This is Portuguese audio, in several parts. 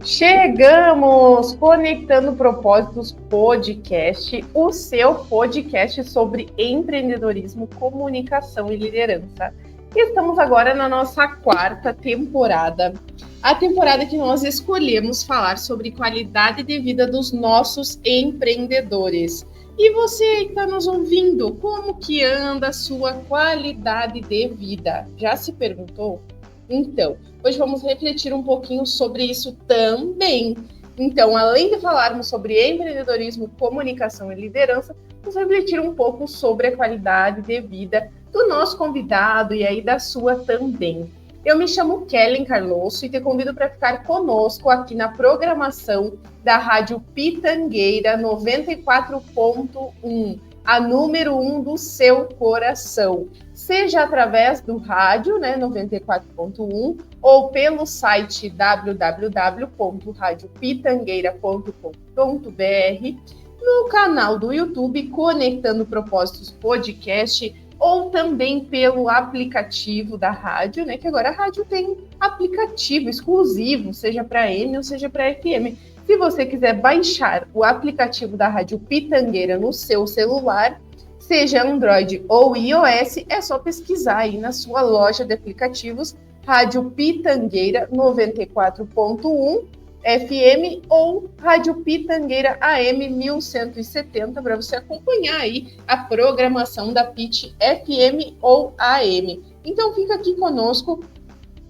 Chegamos! Conectando Propósitos Podcast, o seu podcast sobre empreendedorismo, comunicação e liderança. Estamos agora na nossa quarta temporada, a temporada que nós escolhemos falar sobre qualidade de vida dos nossos empreendedores. E você que está nos ouvindo, como que anda a sua qualidade de vida? Já se perguntou? Então, hoje vamos refletir um pouquinho sobre isso também. Então, além de falarmos sobre empreendedorismo, comunicação e liderança, vamos refletir um pouco sobre a qualidade de vida do nosso convidado e aí da sua também. Eu me chamo Kellen Carlosso e te convido para ficar conosco aqui na programação da Rádio Pitangueira 94.1, a número 1 do seu coração. Seja através do rádio, 94.1, ou pelo site www.radiopitangueira.com.br, no canal do YouTube Conectando Propósitos Podcast, ou também pelo aplicativo da rádio, que agora a rádio tem aplicativo exclusivo, seja para AM ou seja para FM. Se você quiser baixar o aplicativo da Rádio Pitangueira no seu celular, seja Android ou iOS, é só pesquisar aí na sua loja de aplicativos Rádio Pitangueira 94.1 FM ou Rádio Pitangueira AM 1170 para você acompanhar aí a programação da PIT FM ou AM. Então fica aqui conosco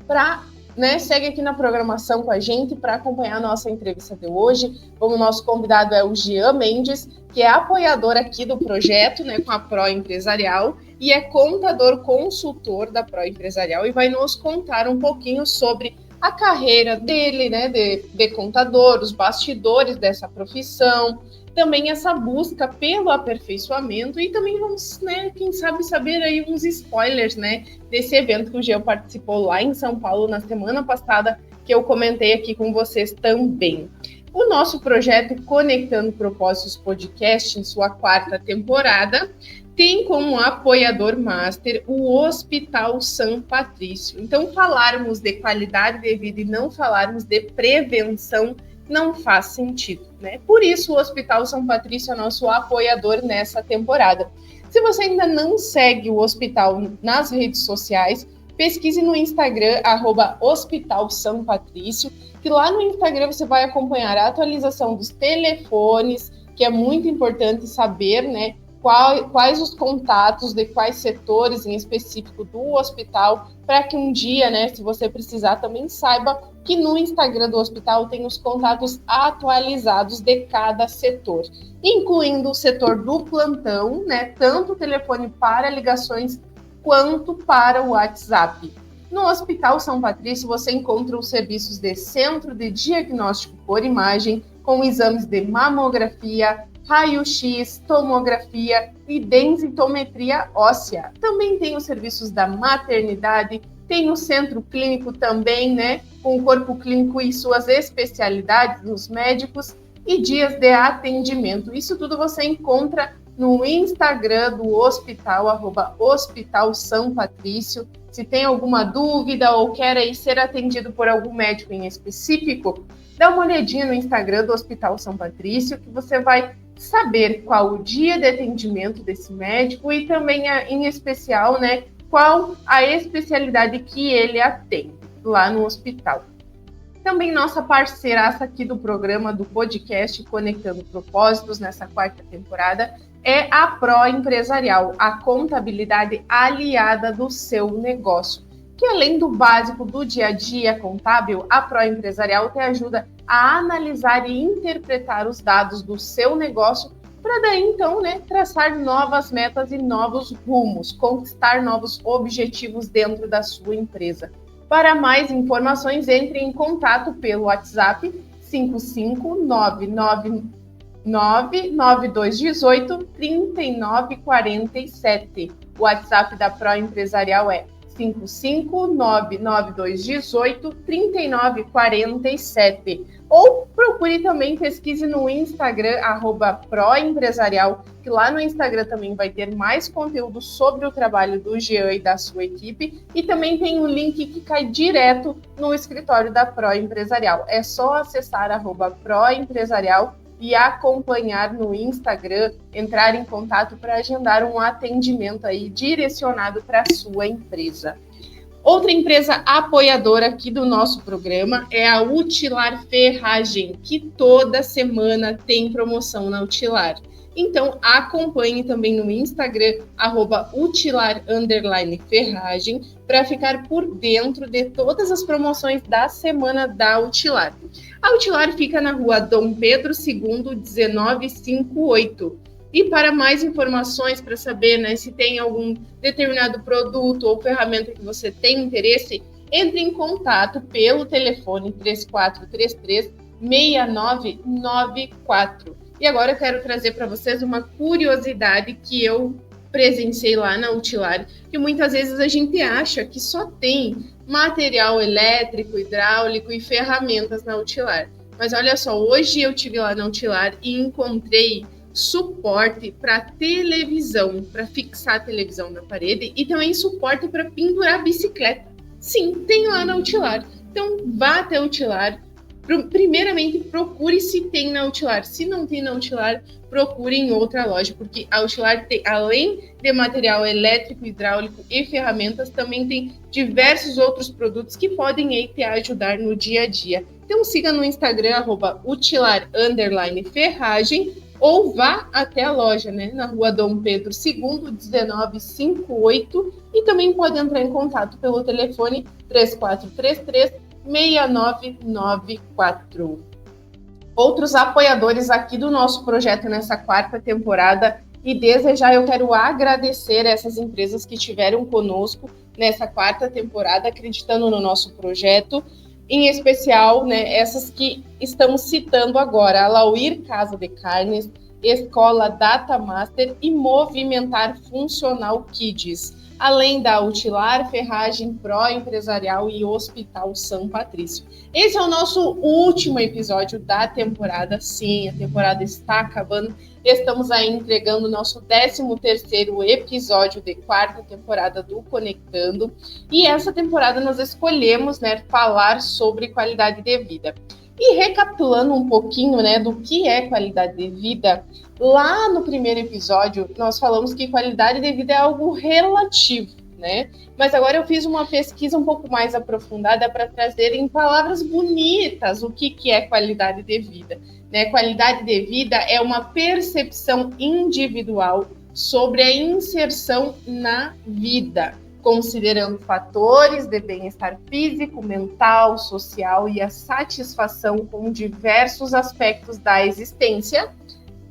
para segue aqui na programação com a gente para acompanhar a nossa entrevista de hoje. O nosso convidado é o Jean Mendes, que é apoiador aqui do projeto, com a Pro Empresarial, e é contador consultor da Pro Empresarial, e vai nos contar um pouquinho sobre a carreira dele, de contador, os bastidores dessa profissão, também essa busca pelo aperfeiçoamento, e também vamos, quem sabe, saber aí uns spoilers, desse evento que o Jean participou lá em São Paulo na semana passada, que eu comentei aqui com vocês também. O nosso projeto Conectando Propósitos Podcast, em sua quarta temporada, tem como apoiador master o Hospital São Patrício. Então, falarmos de qualidade de vida e não falarmos de prevenção não faz sentido, Por isso, o Hospital São Patrício é nosso apoiador nessa temporada. Se você ainda não segue o hospital nas redes sociais, pesquise no Instagram, @Hospital São Patrício, que lá no Instagram você vai acompanhar a atualização dos telefones, que é muito importante saber, quais os contatos de quais setores em específico do hospital, para que um dia, se você precisar, também saiba que no Instagram do hospital tem os contatos atualizados de cada setor, incluindo o setor do plantão, tanto o telefone para ligações quanto para o WhatsApp. No Hospital São Patrício, você encontra os serviços de centro de diagnóstico por imagem, com exames de mamografia, raio-x, tomografia e densitometria óssea. Também tem os serviços da maternidade, tem o centro clínico também, com o corpo clínico e suas especialidades nos médicos e dias de atendimento. Isso tudo você encontra no Instagram do hospital, @Hospital São Patrício. Se tem alguma dúvida ou quer aí ser atendido por algum médico em específico, dá uma olhadinha no Instagram do Hospital São Patrício, que você vai saber qual o dia de atendimento desse médico e também, em especial, qual a especialidade que ele atende lá no hospital. Também nossa parceiraça aqui do programa, do podcast Conectando Propósitos, nessa quarta temporada, é a Pro Empresarial, a contabilidade aliada do seu negócio, que além do básico do dia a dia contábil, a Pro Empresarial te ajuda a analisar e interpretar os dados do seu negócio para daí, então, traçar novas metas e novos rumos, conquistar novos objetivos dentro da sua empresa. Para mais informações, entre em contato pelo WhatsApp 55992183947. O WhatsApp da Pro Empresarial é 55992183947. Ou procure também, pesquise no Instagram, @proempresarial, que lá no Instagram também vai ter mais conteúdo sobre o trabalho do Jean e da sua equipe, e também tem um link que cai direto no escritório da Pro Empresarial. É só acessar @proempresarial e acompanhar no Instagram, entrar em contato para agendar um atendimento aí direcionado para a sua empresa. Outra empresa apoiadora aqui do nosso programa é a Utilar Ferragem, que toda semana tem promoção na Utilar. Então, acompanhe também no Instagram, @utilar_ferragem, para ficar por dentro de todas as promoções da semana da Utilar. A Utilar fica na rua Dom Pedro II, 1958. E para mais informações, para saber, né, se tem algum determinado produto ou ferramenta que você tem interesse, entre em contato pelo telefone 3433-6994. E agora eu quero trazer para vocês uma curiosidade que eu presenciei lá na Utilar, que muitas vezes a gente acha que só tem material elétrico, hidráulico e ferramentas na Utilar. Mas olha só, hoje eu estive lá na Utilar e encontrei suporte para televisão, para fixar a televisão na parede, e também suporte para pendurar bicicleta. Sim, tem lá na Utilar. Então, vá até a Utilar. Primeiramente, procure se tem na Utilar. Se não tem na Utilar, procure em outra loja, porque a Utilar tem, além de material elétrico, hidráulico e ferramentas, também tem diversos outros produtos que podem aí te ajudar no dia a dia. Então, siga no Instagram, @utilar_ferragem, ou vá até a loja, né, na rua Dom Pedro II, 1958, e também pode entrar em contato pelo telefone 3433-6994. Outros apoiadores aqui do nosso projeto nessa quarta temporada, e desde já eu quero agradecer essas empresas que estiveram conosco nessa quarta temporada, acreditando no nosso projeto, em especial, né, essas que estamos citando agora: a Lauir Casa de Carnes, Escola Data Master e Movimentar Funcional Kids, além da Utilar Ferragem, Pro Empresarial e Hospital São Patrício. Esse é o nosso último episódio da temporada. Sim, a temporada está acabando. Estamos aí entregando o nosso 13º episódio de quarta temporada do Conectando. E essa temporada nós escolhemos, né, falar sobre qualidade de vida. E recapitulando um pouquinho, né, do que é qualidade de vida, lá no primeiro episódio nós falamos que qualidade de vida é algo relativo, né? Mas agora eu fiz uma pesquisa um pouco mais aprofundada para trazer em palavras bonitas o que é qualidade de vida, né? Qualidade de vida é uma percepção individual sobre a inserção na vida, considerando fatores de bem-estar físico, mental, social e a satisfação com diversos aspectos da existência,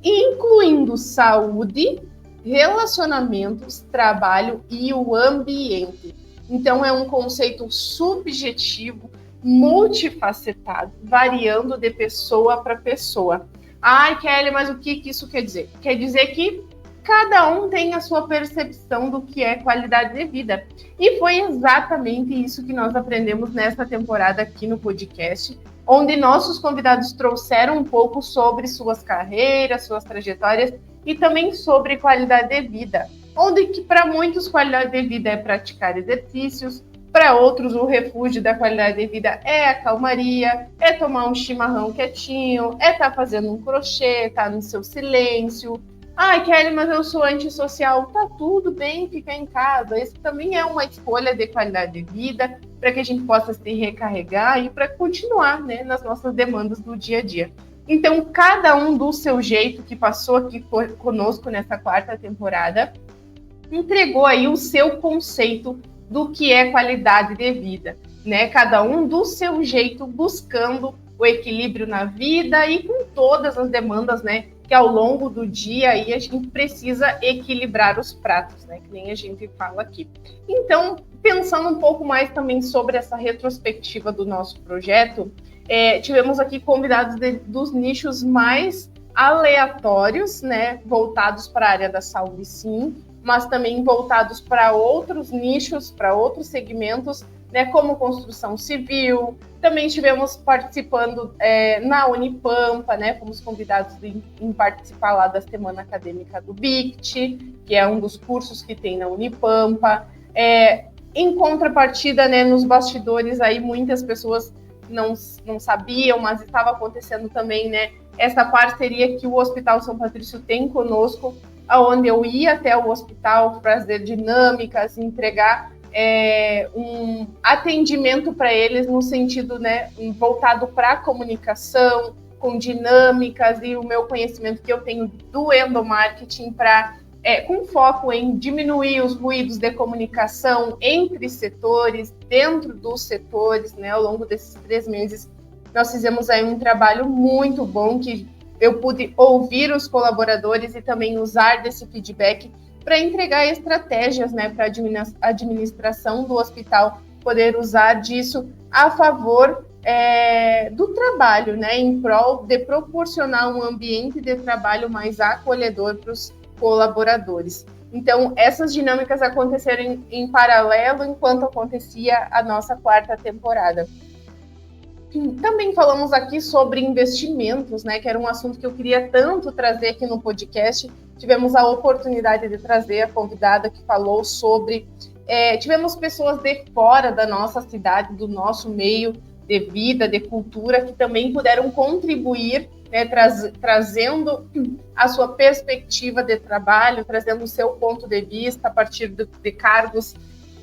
incluindo saúde, relacionamentos, trabalho e o ambiente. Então, é um conceito subjetivo, multifacetado, variando de pessoa para pessoa. Ai, Kelly, mas o que isso quer dizer? Quer dizer que cada um tem a sua percepção do que é qualidade de vida. E foi exatamente isso que nós aprendemos nessa temporada aqui no podcast, onde nossos convidados trouxeram um pouco sobre suas carreiras, suas trajetórias e também sobre qualidade de vida, onde que para muitos qualidade de vida é praticar exercícios, para outros o refúgio da qualidade de vida é a calmaria, é tomar um chimarrão quietinho, é estar fazendo um crochê, estar no seu silêncio. Ai, Kelly, mas eu sou antissocial. Tá tudo bem ficar em casa. Isso também é uma escolha de qualidade de vida, para que a gente possa se recarregar e para continuar, né, nas nossas demandas do dia a dia. Então, cada um do seu jeito, que passou aqui conosco nessa quarta temporada, entregou aí o seu conceito do que é qualidade de vida, né? Cada um do seu jeito, buscando o equilíbrio na vida e com todas as demandas, né, que ao longo do dia aí a gente precisa equilibrar os pratos, né? Que nem a gente fala aqui. Então, pensando um pouco mais também sobre essa retrospectiva do nosso projeto, tivemos aqui convidados dos nichos mais aleatórios, né? Voltados para a área da saúde, sim, mas também voltados para outros nichos, para outros segmentos, né, como construção civil. Também estivemos participando na Unipampa, né, fomos convidados em participar lá da Semana Acadêmica do BICT, que é um dos cursos que tem na Unipampa. Em contrapartida, né, nos bastidores, aí muitas pessoas não sabiam, mas estava acontecendo também, né, essa parceria que o Hospital São Patrício tem conosco, onde eu ia até o hospital fazer dinâmicas, entregar um atendimento para eles no sentido, né, voltado para a comunicação, com dinâmicas e o meu conhecimento que eu tenho do endomarketing com foco em diminuir os ruídos de comunicação entre setores, dentro dos setores, né, ao longo desses 3 meses. Nós fizemos aí um trabalho muito bom, que eu pude ouvir os colaboradores e também usar desse feedback para entregar estratégias, né, para a administração do hospital poder usar disso a favor do trabalho, né, em prol de proporcionar um ambiente de trabalho mais acolhedor para os colaboradores. Então, essas dinâmicas aconteceram em paralelo enquanto acontecia a nossa 4ª temporada. Também falamos aqui sobre investimentos, né, que era um assunto que eu queria tanto trazer aqui no podcast. Tivemos a oportunidade de trazer a convidada que falou sobre... tivemos pessoas de fora da nossa cidade, do nosso meio de vida, de cultura, que também puderam contribuir, né, trazendo a sua perspectiva de trabalho, trazendo o seu ponto de vista a partir de cargos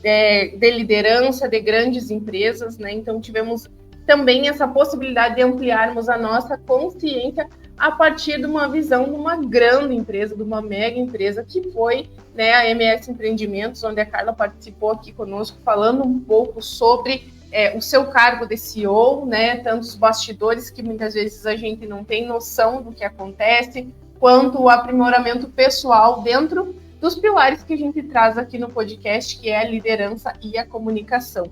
de liderança de grandes empresas, né? Então, tivemos também essa possibilidade de ampliarmos a nossa consciência a partir de uma visão de uma grande empresa, de uma mega empresa, que foi, né, a MS Empreendimentos, onde a Carla participou aqui conosco, falando um pouco sobre o seu cargo de CEO, né, tanto os bastidores, que muitas vezes a gente não tem noção do que acontece, quanto o aprimoramento pessoal dentro dos pilares que a gente traz aqui no podcast, que é a liderança e a comunicação.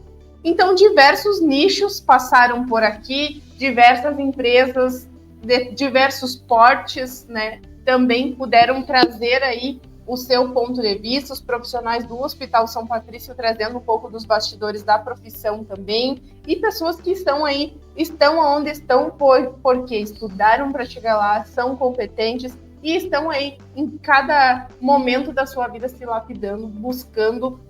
Então, diversos nichos passaram por aqui, diversas empresas de diversos portes, né, também puderam trazer aí o seu ponto de vista, os profissionais do Hospital São Patrício trazendo um pouco dos bastidores da profissão também, e pessoas que estão onde estão porque estudaram para chegar lá, são competentes e estão aí em cada momento da sua vida se lapidando, buscando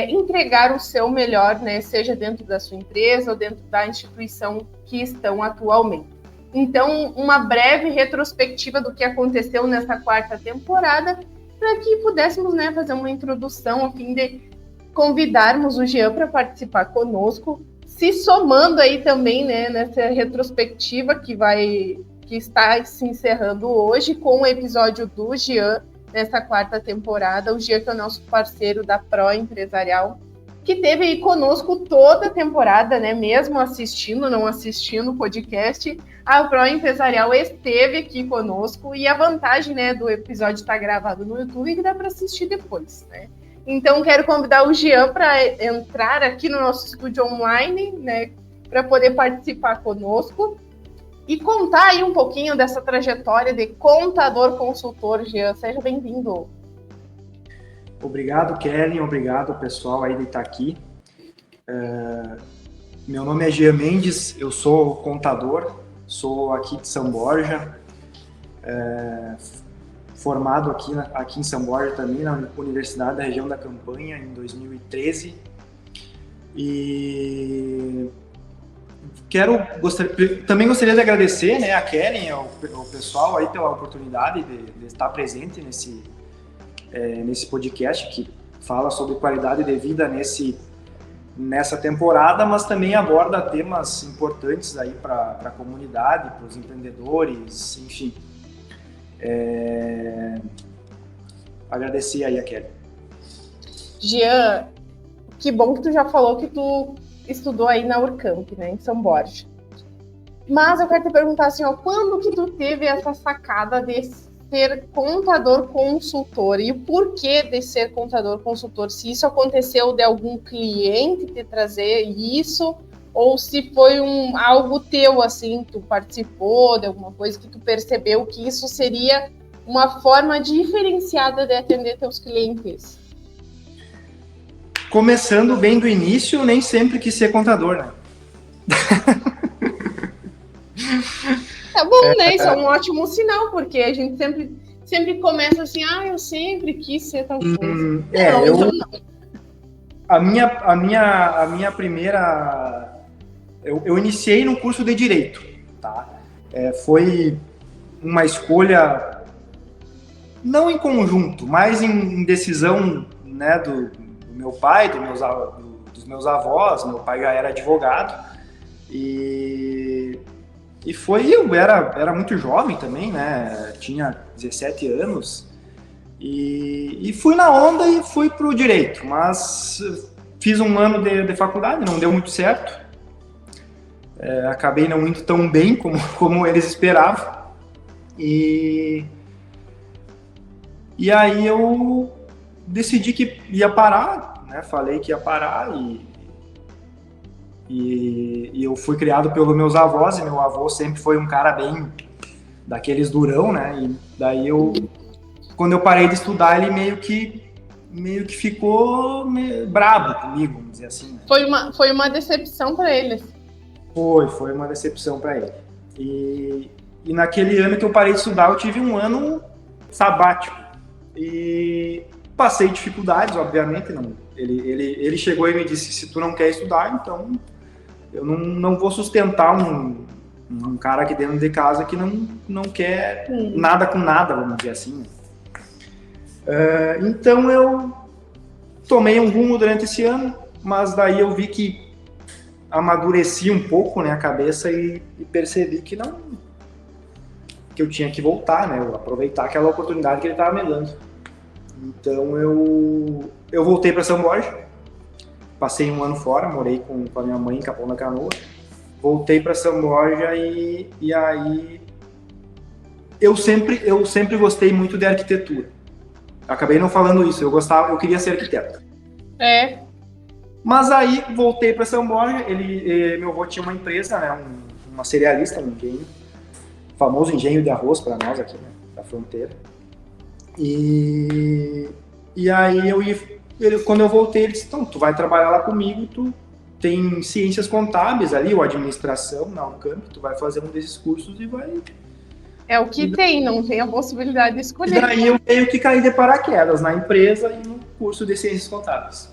entregar o seu melhor, né, seja dentro da sua empresa ou dentro da instituição que estão atualmente. Então, uma breve retrospectiva do que aconteceu nessa 4ª temporada, para que pudéssemos, né, fazer uma introdução a fim de convidarmos o Jean para participar conosco, se somando aí também, né, nessa retrospectiva que está se encerrando hoje com o episódio do Jean, nessa 4ª temporada, o Jean, que é o nosso parceiro da Pro Empresarial, que teve aí conosco toda a temporada, né? Mesmo não assistindo o podcast, a Pro Empresarial esteve aqui conosco, e a vantagem, né, do episódio estar gravado no YouTube é que dá para assistir depois, né? Então, quero convidar o Jean para entrar aqui no nosso estúdio online, né, para poder participar conosco e contar aí um pouquinho dessa trajetória de contador consultor. Jean, seja bem-vindo. Obrigado, Kellen. Obrigado, pessoal, aí de estar aqui. Meu nome é Jean Mendes, eu sou contador, sou aqui de São Borja, formado aqui em São Borja também, na Universidade da Região da Campanha, em 2013. E também gostaria de agradecer, né, a Kellen, ao pessoal aí pela oportunidade de estar presente nesse podcast que fala sobre qualidade de vida nessa temporada, mas também aborda temas importantes aí para a comunidade, para os empreendedores, enfim. Agradecer aí a Kellen. Jean, que bom que tu já falou que tu estudou aí na Urcamp, né, em São Borja. Mas eu quero te perguntar assim, quando que tu teve essa sacada de ser contador consultor e o porquê de ser contador consultor? Se isso aconteceu de algum cliente te trazer isso, ou se foi algo teu, assim, tu participou de alguma coisa que tu percebeu que isso seria uma forma diferenciada de atender teus clientes? começando bem do início, nem sempre quis ser contador, né? Tá bom, né? Isso é um ótimo sinal, porque a gente sempre começa assim, eu sempre quis ser tal coisa. Então não. A minha primeira... Eu iniciei no curso de Direito, tá? Foi uma escolha, não em conjunto, mas em decisão, né, do meu pai, dos meus avós. Meu pai já era advogado, e eu era muito jovem também, né? Tinha 17 anos, e fui na onda e fui para o Direito, mas fiz um ano de faculdade, não deu muito certo. Acabei não indo tão bem como eles esperavam, e aí eu decidi que ia parar, né? Falei que ia parar, e eu fui criado pelos meus avós, e meu avô sempre foi um cara bem daqueles durão, né? E daí quando eu parei de estudar, ele meio que ficou brabo comigo, vamos dizer assim, né? Foi uma decepção para eles. Foi uma decepção para ele. E naquele ano que eu parei de estudar, eu tive um ano sabático. E passei dificuldades, obviamente. Não. Ele chegou e me disse: se tu não quer estudar, então eu não vou sustentar um cara aqui dentro de casa que não quer nada com nada, vamos dizer assim. Então eu tomei um rumo durante esse ano, mas daí eu vi que amadureci um pouco, né, a cabeça, e percebi que eu tinha que voltar, né, aproveitar aquela oportunidade que ele estava me dando. Então eu voltei para São Borja, passei um ano fora, morei com a minha mãe em Capão da Canoa, voltei para São Borja, e aí eu sempre gostei muito de arquitetura. Acabei não falando isso, eu queria ser arquiteto. Mas aí voltei para São Borja. Meu avô tinha uma empresa, né, uma cerealista, um engenho, famoso engenho de arroz para nós aqui, né, da fronteira. E aí quando eu voltei, ele disse: então, tu vai trabalhar lá comigo, tu tem ciências contábeis ali, ou administração na Unicamp, tu vai fazer um desses cursos e vai... É o que tem, não tem a possibilidade de escolher. E daí eu meio que caí de paraquedas na empresa e no curso de ciências contábeis.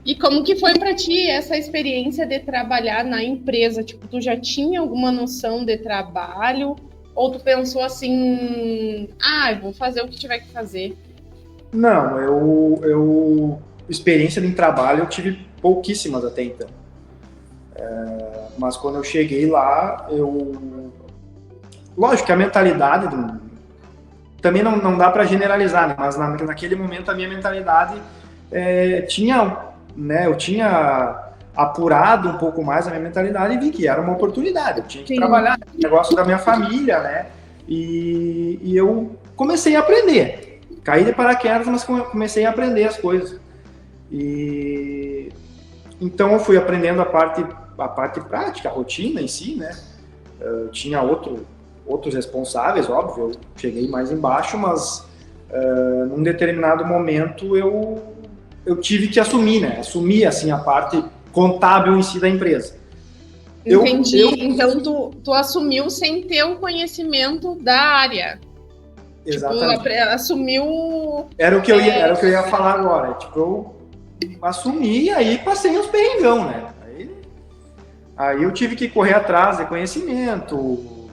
E como que foi para ti essa experiência de trabalhar na empresa? Tipo, tu já tinha alguma noção de trabalho? Ou tu pensou assim, eu vou fazer o que tiver que fazer? Não, experiência em trabalho eu tive pouquíssimas até então. Mas quando eu cheguei lá, lógico que a mentalidade também não dá para generalizar, né? Mas naquele momento a minha mentalidade eu tinha apurado um pouco mais a minha mentalidade e vi que era uma oportunidade, eu tinha que trabalhar, negócio da minha família, né? E eu comecei a aprender, caí de paraquedas, mas comecei a aprender as coisas. E então eu fui aprendendo a parte prática, a rotina em si, né? Eu tinha outros responsáveis, óbvio, eu cheguei mais embaixo, mas num determinado momento eu tive que assumir, né? Assumir, assim, a parte contábil em si da empresa. Entendi. Então, tu assumiu sem ter o conhecimento da área. Exatamente. Tipo, assumiu... Era o que eu ia falar agora. Tipo, eu assumi e aí passei uns perrengão, né? Aí eu tive que correr atrás de conhecimento,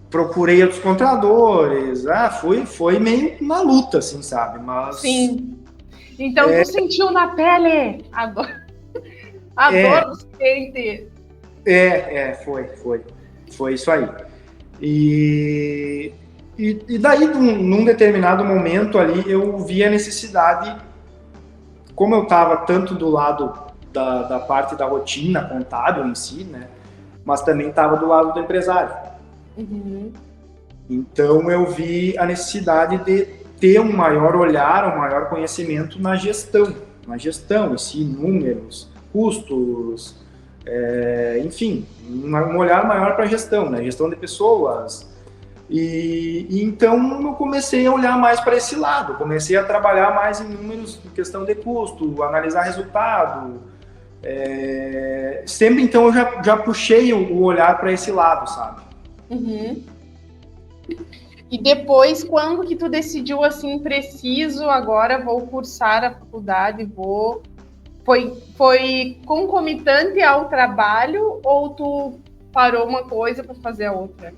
procurei outros contadores, foi meio na luta, assim, sabe? Mas... Sim. Então tu sentiu na pele a dor do cliente. Foi isso aí. E daí, num determinado momento ali, eu vi a necessidade, como eu estava tanto do lado da parte da rotina contábil em si, né? Mas também estava do lado do empresário. Uhum. Então eu vi a necessidade de ter um maior olhar, um maior conhecimento na gestão em si, números, custos, enfim, um olhar maior para a gestão, né? Gestão de pessoas. E então eu comecei a olhar mais para esse lado, comecei a trabalhar mais em números, em questão de custo, analisar resultado. Sempre então eu já puxei o olhar para esse lado, sabe? Uhum. E depois, quando que tu decidiu assim, preciso, agora vou cursar a faculdade, Foi concomitante ao trabalho ou tu parou uma coisa para fazer a outra?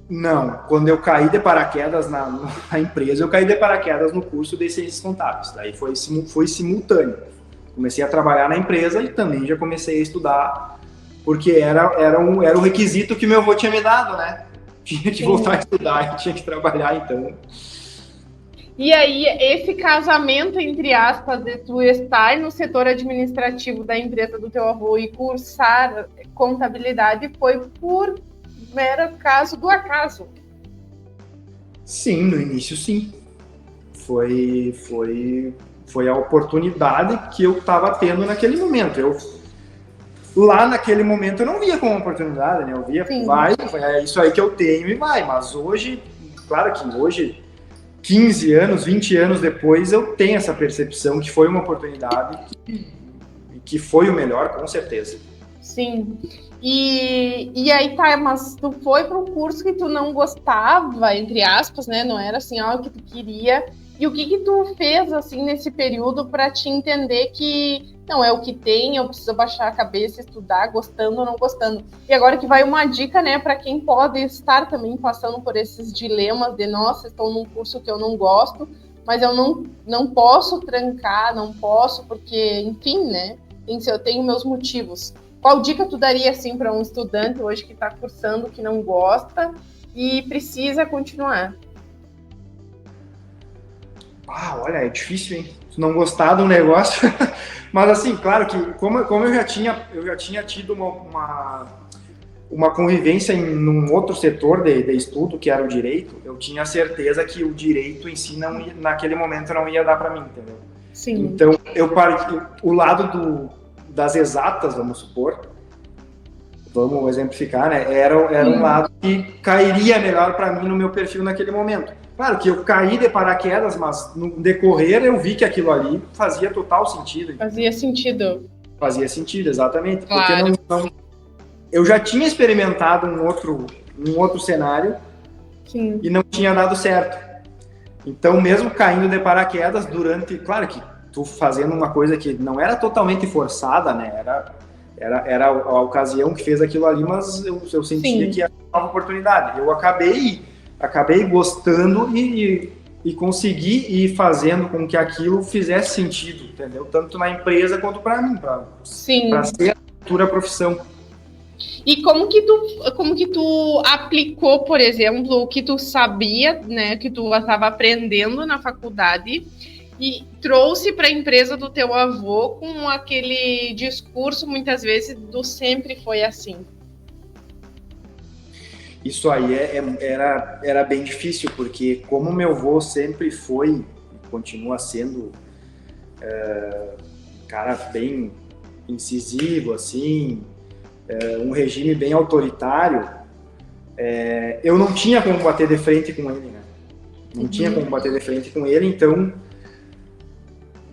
Não, quando eu caí de paraquedas na empresa, eu caí de paraquedas no curso de Ciências Contábeis. Daí foi simultâneo. Comecei a trabalhar na empresa e também já comecei a estudar, porque era o requisito que meu avô tinha me dado, né? Tinha que voltar a estudar, tinha que trabalhar, então. E aí, esse casamento, entre aspas, de tu estar no setor administrativo da empresa do teu avô e cursar contabilidade foi por mero caso do acaso? Sim, no início sim. Foi a oportunidade que eu estava tendo naquele momento. Lá naquele momento eu não via como oportunidade, né? Eu via, vai, é isso aí que eu tenho e vai. Mas hoje, claro que hoje, 15 anos, 20 anos depois, eu tenho essa percepção que foi uma oportunidade que foi o melhor, com certeza. Sim. E aí tá, mas tu foi para um curso que tu não gostava, entre aspas, né? Não era assim algo que tu queria. E o que tu fez assim nesse período para te entender que não é o que tem, eu preciso baixar a cabeça, estudar, gostando ou não gostando. E agora que vai uma dica, né, para quem pode estar também passando por esses dilemas de nossa, estou num curso que eu não gosto, mas eu não posso trancar, não posso porque, enfim, né? Eu tenho meus motivos. Qual dica tu daria assim para um estudante hoje que está cursando, que não gosta e precisa continuar? Olha, é difícil, hein? Se não gostar de um negócio. Mas assim, claro que como eu já tinha tido uma convivência num outro setor de estudo, que era o direito, eu tinha certeza que o direito em si naquele momento não ia dar para mim, entendeu? Sim. Então, o lado das exatas, vamos supor, vamos exemplificar, né? Era um lado que cairia melhor para mim no meu perfil naquele momento. Claro que eu caí de paraquedas, mas no decorrer eu vi que aquilo ali fazia total sentido. Fazia sentido. Fazia sentido, exatamente. Claro. Porque eu já tinha experimentado um outro cenário. Sim. E não tinha dado certo. Então, mesmo caindo de paraquedas claro que tu fazendo uma coisa que não era totalmente forçada, né? Era a ocasião que fez aquilo ali, mas eu sentia que era uma nova oportunidade. Eu acabei gostando e consegui ir fazendo com que aquilo fizesse sentido, entendeu? Tanto na empresa quanto para mim, para ser a futura profissão. E como que tu aplicou, por exemplo, o que tu sabia, né, que tu estava aprendendo na faculdade e trouxe para a empresa do teu avô com aquele discurso, muitas vezes, do sempre foi assim? Isso aí era bem difícil, porque como meu avô sempre foi e continua sendo um cara bem incisivo, assim, um regime bem autoritário, eu não tinha como bater de frente com ele, né? Não tinha como bater de frente com ele, então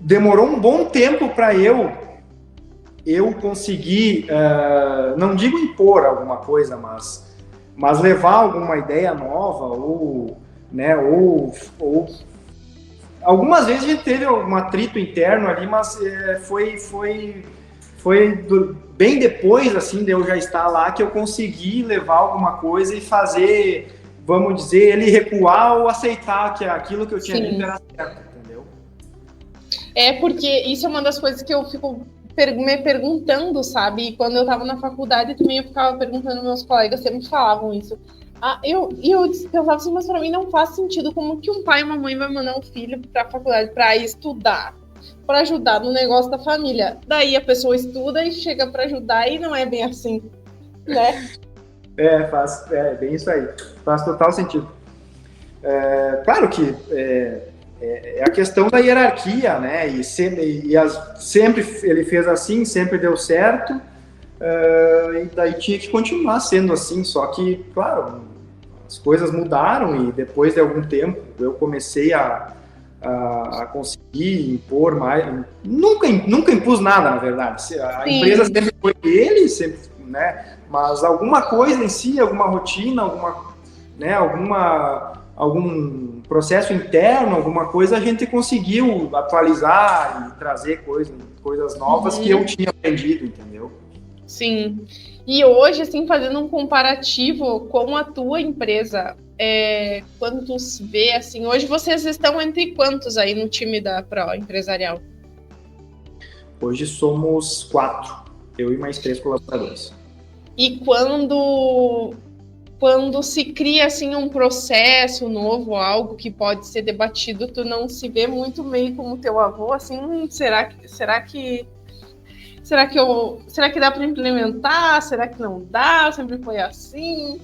demorou um bom tempo para eu conseguir, não digo impor alguma coisa, mas levar alguma ideia nova, ou algumas vezes a gente teve um atrito interno ali, mas foi bem depois, assim, de eu já estar lá, que eu consegui levar alguma coisa e fazer, vamos dizer, ele recuar ou aceitar que aquilo que eu tinha dito era certo, entendeu? Porque isso é uma das coisas que eu fico me perguntando, sabe? E quando eu estava na faculdade também eu ficava perguntando, meus colegas sempre falavam isso. Eu pensava assim, mas para mim não faz sentido como que um pai e uma mãe vai mandar um filho para a faculdade para estudar, para ajudar no negócio da família. Daí a pessoa estuda e chega para ajudar e não é bem assim, né? É bem isso aí. Faz total sentido. Claro que é a questão da hierarquia, né? E sempre ele fez assim, sempre deu certo, e daí tinha que continuar sendo assim. Só que, claro, as coisas mudaram e depois de algum tempo eu comecei a conseguir impor mais. Nunca impus nada, na verdade. A empresa sempre foi ele, sempre, né? Mas alguma coisa em si, alguma rotina, algum processo interno, alguma coisa, a gente conseguiu atualizar e trazer coisas novas que eu tinha aprendido, entendeu? Sim. E hoje, assim, fazendo um comparativo com a tua empresa, quando tu vê, assim, hoje vocês estão entre quantos aí no time da Pro Empresarial? Hoje somos 4, eu e mais 3 colaboradores. E quando se cria, assim, um processo novo, algo que pode ser debatido, tu não se vê muito meio como teu avô, assim, será que dá para implementar? Será que não dá? Sempre foi assim?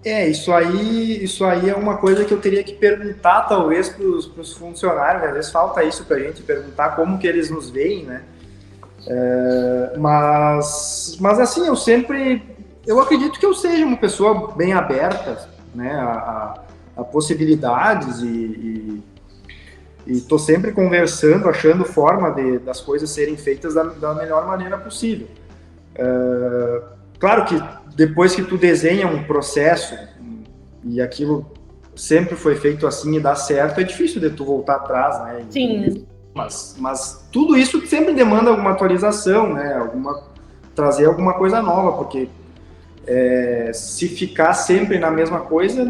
Isso aí é uma coisa que eu teria que perguntar, talvez, para os funcionários. Às vezes falta isso para a gente, perguntar como que eles nos veem, né? Mas assim, eu acredito que eu seja uma pessoa bem aberta, né, a possibilidades e estou sempre conversando, achando forma das coisas serem feitas da melhor maneira possível. Claro que depois que tu desenha um processo e aquilo sempre foi feito assim e dá certo, é difícil de tu voltar atrás, né? Sim. Mas tudo isso sempre demanda alguma atualização, né? Trazer alguma coisa nova, porque se ficar sempre na mesma coisa,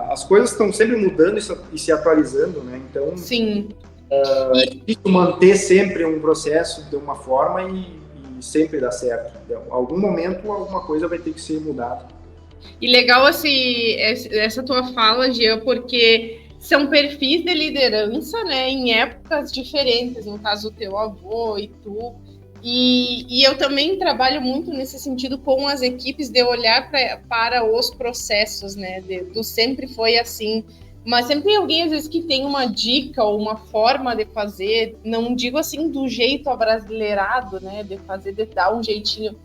as coisas estão sempre mudando e se atualizando, né? Então, sim. É difícil manter sempre um processo de uma forma e sempre dar certo. Então, em algum momento, alguma coisa vai ter que ser mudada. E legal assim, essa tua fala, Jean, porque são perfis de liderança, né, em épocas diferentes, no caso o teu avô e tu. E eu também trabalho muito nesse sentido com as equipes de olhar para os processos, né, do sempre foi assim. Mas sempre tem alguém, às vezes, que tem uma dica ou uma forma de fazer, não digo assim do jeito abrasileirado, né, de fazer, de dar um jeitinho,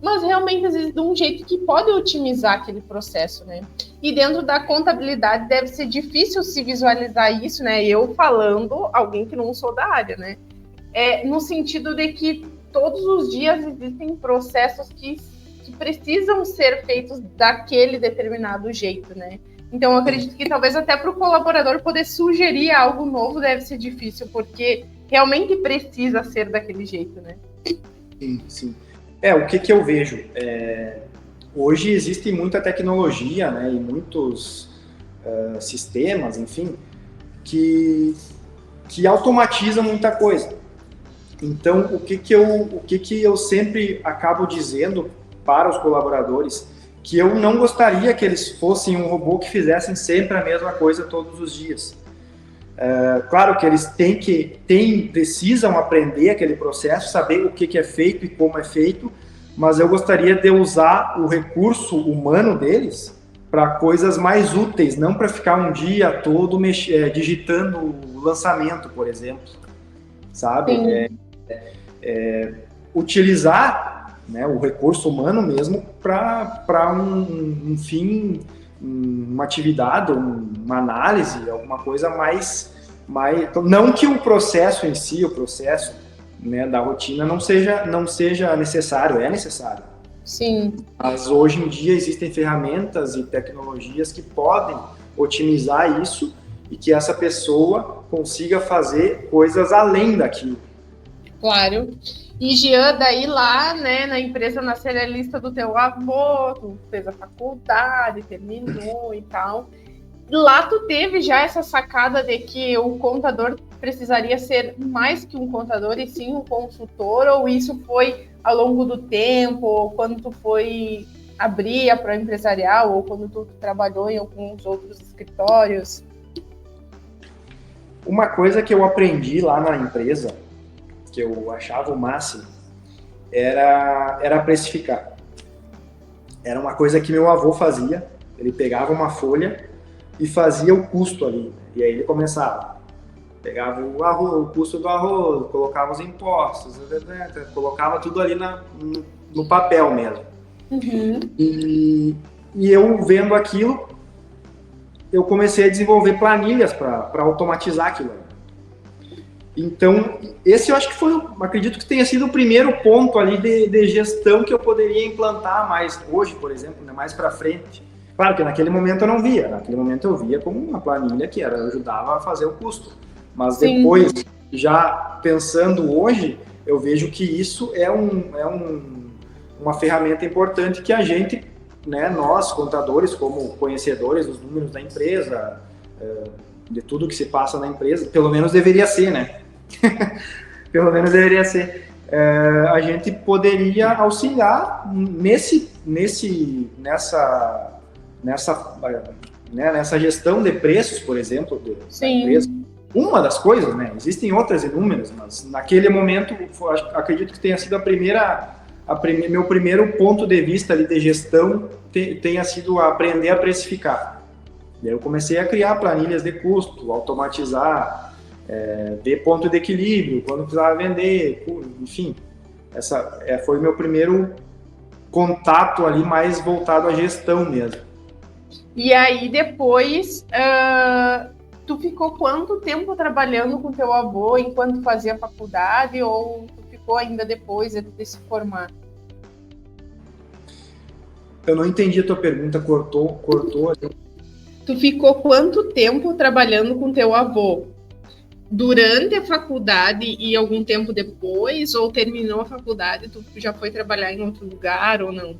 mas realmente, às vezes, de um jeito que pode otimizar aquele processo, né? E dentro da contabilidade deve ser difícil se visualizar isso, né? Eu falando, alguém que não sou da área, né? No sentido de que todos os dias existem processos que precisam ser feitos daquele determinado jeito, né? Então, eu acredito que talvez até para o colaborador poder sugerir algo novo deve ser difícil, porque realmente precisa ser daquele jeito, né? Sim, sim. O que eu vejo? Hoje existe muita tecnologia, né, e muitos sistemas, enfim, que automatizam muita coisa. Então, o que eu sempre acabo dizendo para os colaboradores, que eu não gostaria que eles fossem um robô que fizessem sempre a mesma coisa todos os dias. Claro que eles precisam aprender aquele processo, saber o que é feito e como é feito, mas eu gostaria de usar o recurso humano deles para coisas mais úteis, não para ficar um dia todo digitando o lançamento, por exemplo, sabe? Utilizar, né, o recurso humano mesmo para um fim, uma atividade, uma análise, alguma coisa mais... Não que o processo em si, o processo, né, da rotina não seja necessário, é necessário. Sim. Mas hoje em dia existem ferramentas e tecnologias que podem otimizar isso e que essa pessoa consiga fazer coisas além daquilo. Claro. E Jean, daí lá, né, na empresa, na serialista do teu avô, tu fez a faculdade, terminou e tal. Lá tu teve já essa sacada de que o contador precisaria ser mais que um contador e sim um consultor, ou isso foi ao longo do tempo, ou quando tu foi abrir a Pro Empresarial, ou quando tu trabalhou em alguns outros escritórios? Uma coisa que eu aprendi lá na empresa, que eu achava o máximo, era precificar. Era uma coisa que meu avô fazia. Ele pegava uma folha e fazia o custo ali. E aí ele começava. Pegava o custo do arroz, colocava os impostos, colocava tudo ali no papel mesmo. Uhum. E eu vendo aquilo, eu comecei a desenvolver planilhas para automatizar aquilo. Então, esse eu acho que foi, acredito que tenha sido o primeiro ponto ali de gestão que eu poderia implantar mais hoje, por exemplo, né, mais para frente. Claro que naquele momento eu não via, naquele momento eu via como uma planilha que ajudava a fazer o custo. Mas Sim. depois, já pensando hoje, eu vejo que isso é uma ferramenta importante que a gente, né, nós, contadores, como conhecedores dos números da empresa, de tudo que se passa na empresa, pelo menos deveria ser, né? Pelo menos deveria ser. A gente poderia auxiliar nessa gestão de preços, por exemplo, da empresa. Uma das coisas, né? Existem outras inúmeras, mas naquele momento, acredito que tenha sido meu primeiro ponto de vista ali de gestão tenha sido aprender a precificar. Daí eu comecei a criar planilhas de custo, automatizar, ver ponto de equilíbrio, quando precisava vender, enfim. Foi meu primeiro contato ali mais voltado à gestão mesmo. E aí depois, tu ficou quanto tempo trabalhando com teu avô enquanto fazia faculdade, ou tu ficou ainda depois de se formar? Eu não entendi a tua pergunta, cortou. Tu ficou quanto tempo trabalhando com teu avô? Durante a faculdade e algum tempo depois, ou terminou a faculdade e tu já foi trabalhar em outro lugar ou não?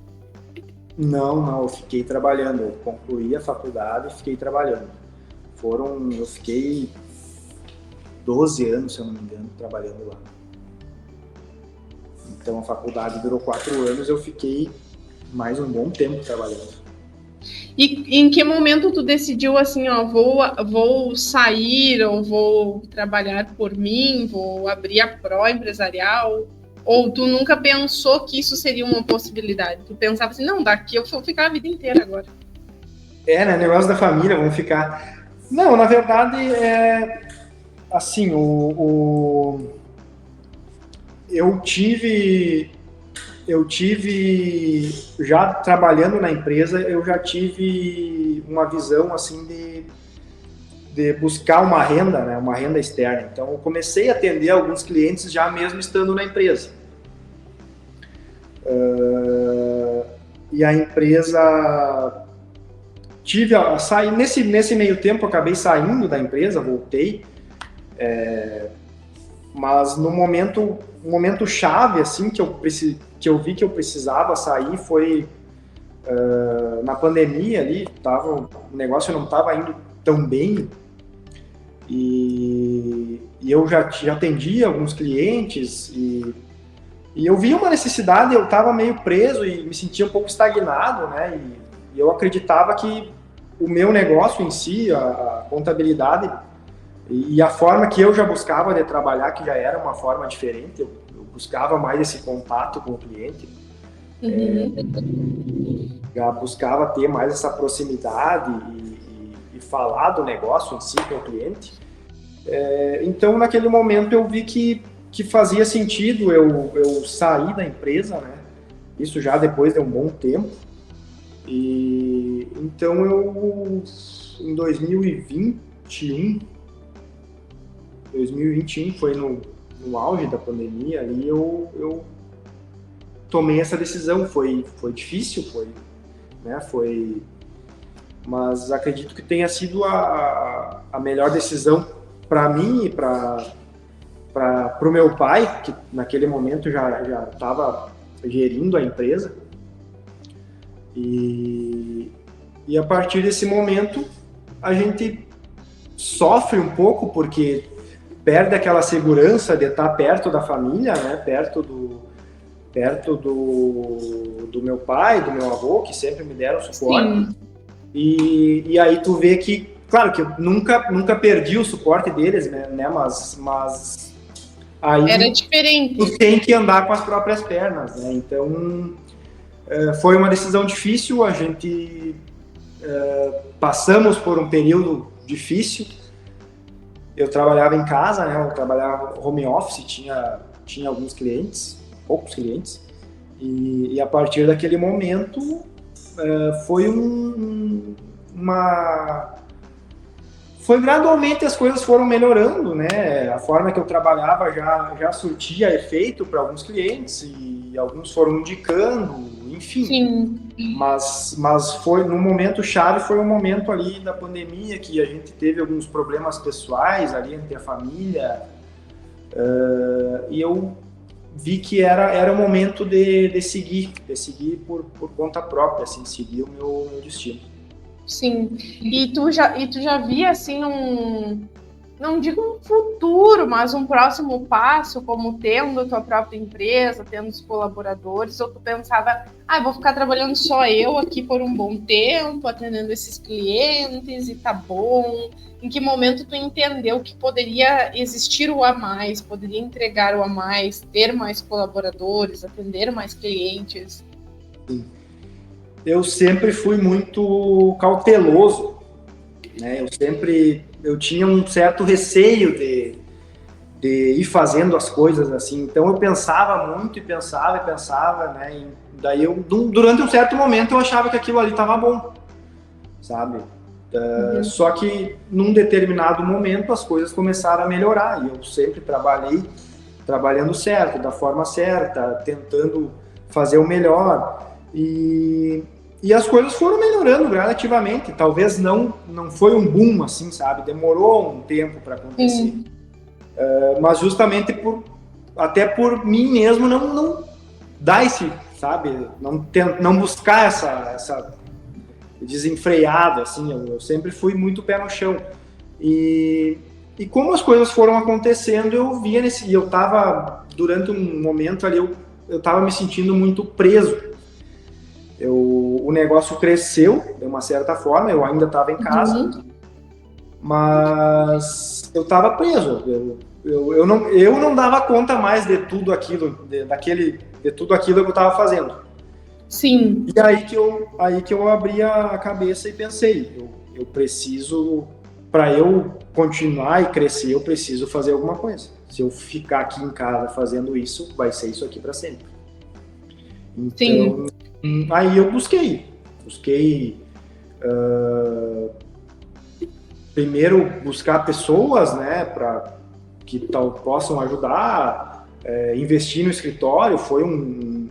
Não, eu fiquei trabalhando. Eu concluí a faculdade e fiquei trabalhando. Eu fiquei 12 anos, se eu não me engano, trabalhando lá. Então a faculdade durou 4 anos, eu fiquei mais um bom tempo trabalhando. E em que momento tu decidiu assim, ó, vou sair, ou vou trabalhar por mim, vou abrir a Pro Empresarial? Ou tu nunca pensou que isso seria uma possibilidade? Tu pensava assim, não, daqui eu vou ficar a vida inteira agora. Né, negócio da família, vamos ficar... Não, na verdade, assim, eu tive já trabalhando na empresa, eu já tive uma visão assim de buscar uma renda, né, uma renda externa. Então eu comecei a atender alguns clientes já mesmo estando na empresa. E a empresa saí nesse meio tempo, eu acabei saindo da empresa, voltei. Mas no momento chave assim que eu vi que eu precisava sair foi na pandemia ali, o negócio não estava indo tão bem e eu já atendia alguns clientes e eu vi uma necessidade, eu estava meio preso e me sentia um pouco estagnado, né? E eu acreditava que o meu negócio em si, a contabilidade e a forma que eu já buscava de trabalhar, que já era uma forma diferente, eu buscava mais esse contato com o cliente, já buscava ter mais essa proximidade e falar do negócio em si com o cliente. Então, naquele momento, eu vi que fazia sentido eu sair da empresa, né? Isso já depois de um bom tempo. E então, em 2021 foi no auge da pandemia, ali eu tomei essa decisão. Foi difícil, mas acredito que tenha sido a melhor decisão para mim e para o meu pai, que naquele momento já estava gerindo a empresa. E a partir desse momento a gente sofre um pouco porque perde aquela segurança de estar perto da família, né? Perto do meu pai, do meu avô, que sempre me deram suporte. E aí tu vê que, claro que eu nunca perdi o suporte deles, né? Mas aí era diferente. Tu tem que andar com as próprias pernas, né? Então foi uma decisão difícil, a gente passamos por um período difícil. Eu trabalhava em casa, né? Eu trabalhava home office, tinha alguns clientes, poucos clientes, E a partir daquele momento foi foi gradualmente as coisas foram melhorando, né? A forma que eu trabalhava já surtia efeito para alguns clientes e alguns foram indicando, enfim. Sim. Mas foi no momento chave, foi um momento ali da pandemia que a gente teve alguns problemas pessoais ali entre a família, e eu vi que era o momento de seguir por conta própria, assim, seguir o meu destino. Sim, e tu já via, assim, não digo um futuro, mas um próximo passo, como tendo a tua própria empresa, tendo os colaboradores, ou tu pensava, vou ficar trabalhando só eu aqui por um bom tempo, atendendo esses clientes e tá bom? Em que momento tu entendeu que poderia existir o a mais, poderia entregar o a mais, ter mais colaboradores, atender mais clientes? Sim. Eu sempre fui muito cauteloso, né? Eu tinha um certo receio de ir fazendo as coisas assim. Então eu pensava muito e pensava, né? E daí durante um certo momento eu achava que aquilo ali estava bom, sabe? Só que num determinado momento as coisas começaram a melhorar e eu sempre trabalhando certo, da forma certa, tentando fazer o melhor. E as coisas foram melhorando gradativamente. Talvez não foi um boom, assim, sabe? Demorou um tempo para acontecer. Mas justamente até por mim mesmo não dar esse, sabe? Não buscar essa desenfreada, assim. Eu sempre fui muito pé no chão. E como as coisas foram acontecendo, eu via e eu tava, durante um momento ali, eu tava me sentindo muito preso. O negócio cresceu de uma certa forma, eu ainda estava em casa, mas eu estava preso. Eu não dava conta mais de tudo aquilo, de tudo aquilo que eu estava fazendo. Sim. E aí que eu abri a cabeça e pensei, eu preciso, para eu continuar e crescer, eu preciso fazer alguma coisa. Se eu ficar aqui em casa fazendo isso, vai ser isso aqui para sempre. Então, sim. Aí eu busquei primeiro buscar pessoas, né, para que possam ajudar, investir no escritório foi um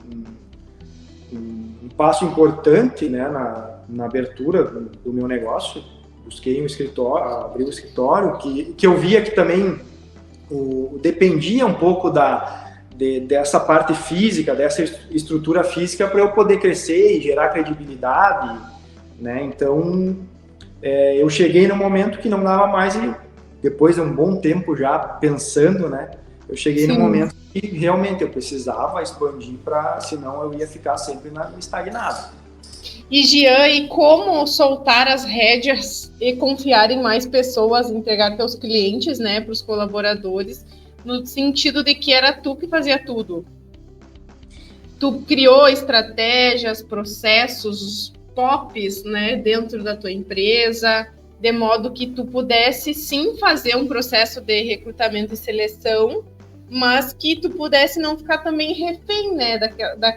passo importante, né, na abertura do meu negócio. Busquei um escritório, abri um escritório que eu via que também dependia um pouco dessa parte física, dessa estrutura física para eu poder crescer e gerar credibilidade, né? Então, eu cheguei no momento que não dava mais e depois de um bom tempo já pensando, né? Eu cheguei no momento que realmente eu precisava expandir senão eu ia ficar sempre estagnado. E Jean, e como soltar as rédeas e confiar em mais pessoas, entregar teus clientes, né, para os colaboradores, no sentido de que era tu que fazia tudo. Tu criou estratégias, processos, POPs, né, dentro da tua empresa, de modo que tu pudesse sim fazer um processo de recrutamento e seleção, mas que tu pudesse não ficar também refém, né,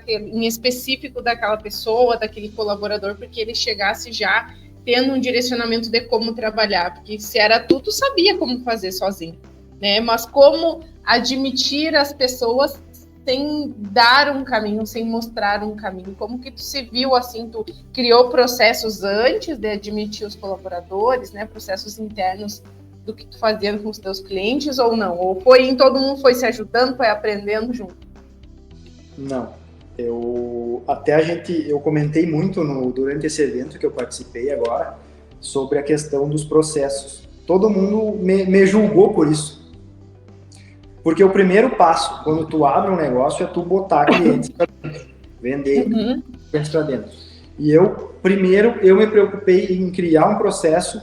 em específico daquela pessoa, daquele colaborador, porque ele chegasse já tendo um direcionamento de como trabalhar, porque se era tu sabia como fazer sozinho. Né? Mas como admitir as pessoas sem dar um caminho, sem mostrar um caminho? Como que tu se viu assim? Tu criou processos antes de admitir os colaboradores, né? Processos internos do que tu fazia com os teus clientes ou não? Ou todo mundo foi se ajudando, foi aprendendo junto? Não. Eu comentei muito durante esse evento que eu participei agora sobre a questão dos processos. Todo mundo me julgou por isso. Porque o primeiro passo, quando tu abre um negócio, é tu botar clientes para dentro, vender clientes para dentro. E eu me preocupei em criar um processo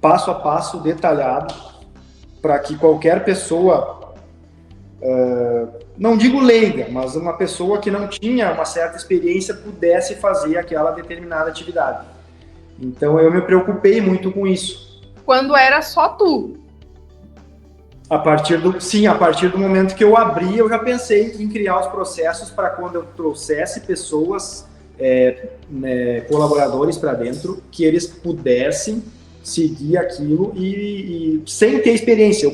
passo a passo, detalhado, para que qualquer pessoa, não digo leiga, mas uma pessoa que não tinha uma certa experiência pudesse fazer aquela determinada atividade. Então eu me preocupei muito com isso. Quando era só tu? A partir do momento que eu abri, eu já pensei em criar os processos para quando eu trouxesse pessoas, colaboradores para dentro, que eles pudessem seguir aquilo e sem ter experiência.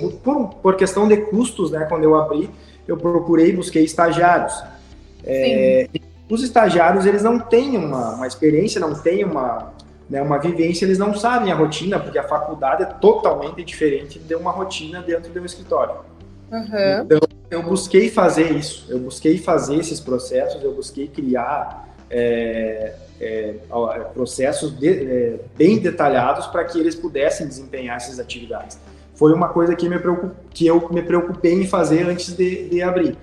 Por questão de custos, né, quando eu abri, eu busquei estagiários. Os estagiários, eles não têm uma experiência, não têm uma vivência, eles não sabem a rotina, porque a faculdade é totalmente diferente de uma rotina dentro de um escritório. Uhum. Então, eu busquei fazer isso, eu busquei fazer esses processos, eu busquei criar processos bem detalhados para que eles pudessem desempenhar essas atividades. Foi uma coisa que eu me preocupei em fazer antes de abrir.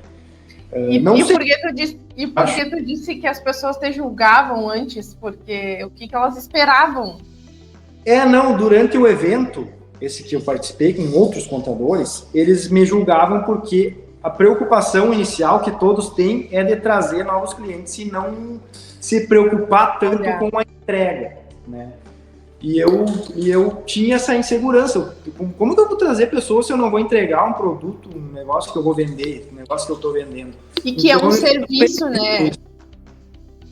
Por que tu disse que as pessoas te julgavam antes? Porque o que elas esperavam? Durante o evento, esse que eu participei com outros contadores, eles me julgavam porque a preocupação inicial que todos têm é de trazer novos clientes e não se preocupar tanto com a entrega, né? E eu tinha essa insegurança. Como que eu vou trazer pessoas se eu não vou entregar um produto, um negócio que eu vou vender, um negócio que eu estou vendendo? E que então, é um serviço, né?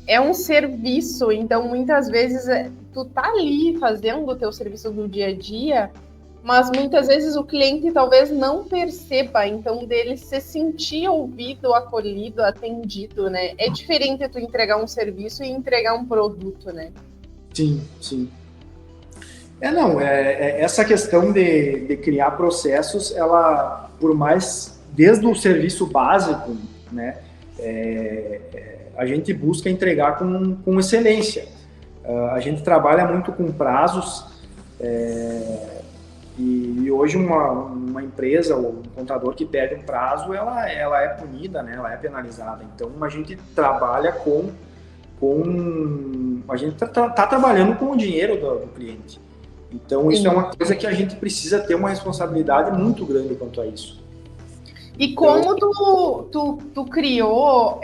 É um serviço, então muitas vezes tu tá ali fazendo o teu serviço do dia a dia, mas muitas vezes o cliente talvez não perceba, então dele se sentir ouvido, acolhido, atendido, né? É diferente tu entregar um serviço e entregar um produto, né? Sim. Essa questão de criar processos, ela, por mais, desde o serviço básico, né, a gente busca entregar com excelência. A gente trabalha muito com prazos, e hoje uma empresa ou um contador que perde um prazo, ela é punida, né, ela é penalizada. Então, a gente trabalha a gente tá trabalhando com o dinheiro do cliente. Então, isso é uma coisa que a gente precisa ter uma responsabilidade muito grande quanto a isso. E como tu criou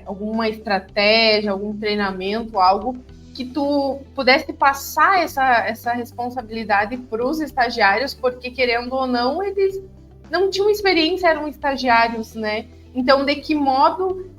alguma estratégia, algum treinamento, algo que tu pudesse passar essa responsabilidade para os estagiários, porque, querendo ou não, eles não tinham experiência, eram estagiários, né? Então, de que modo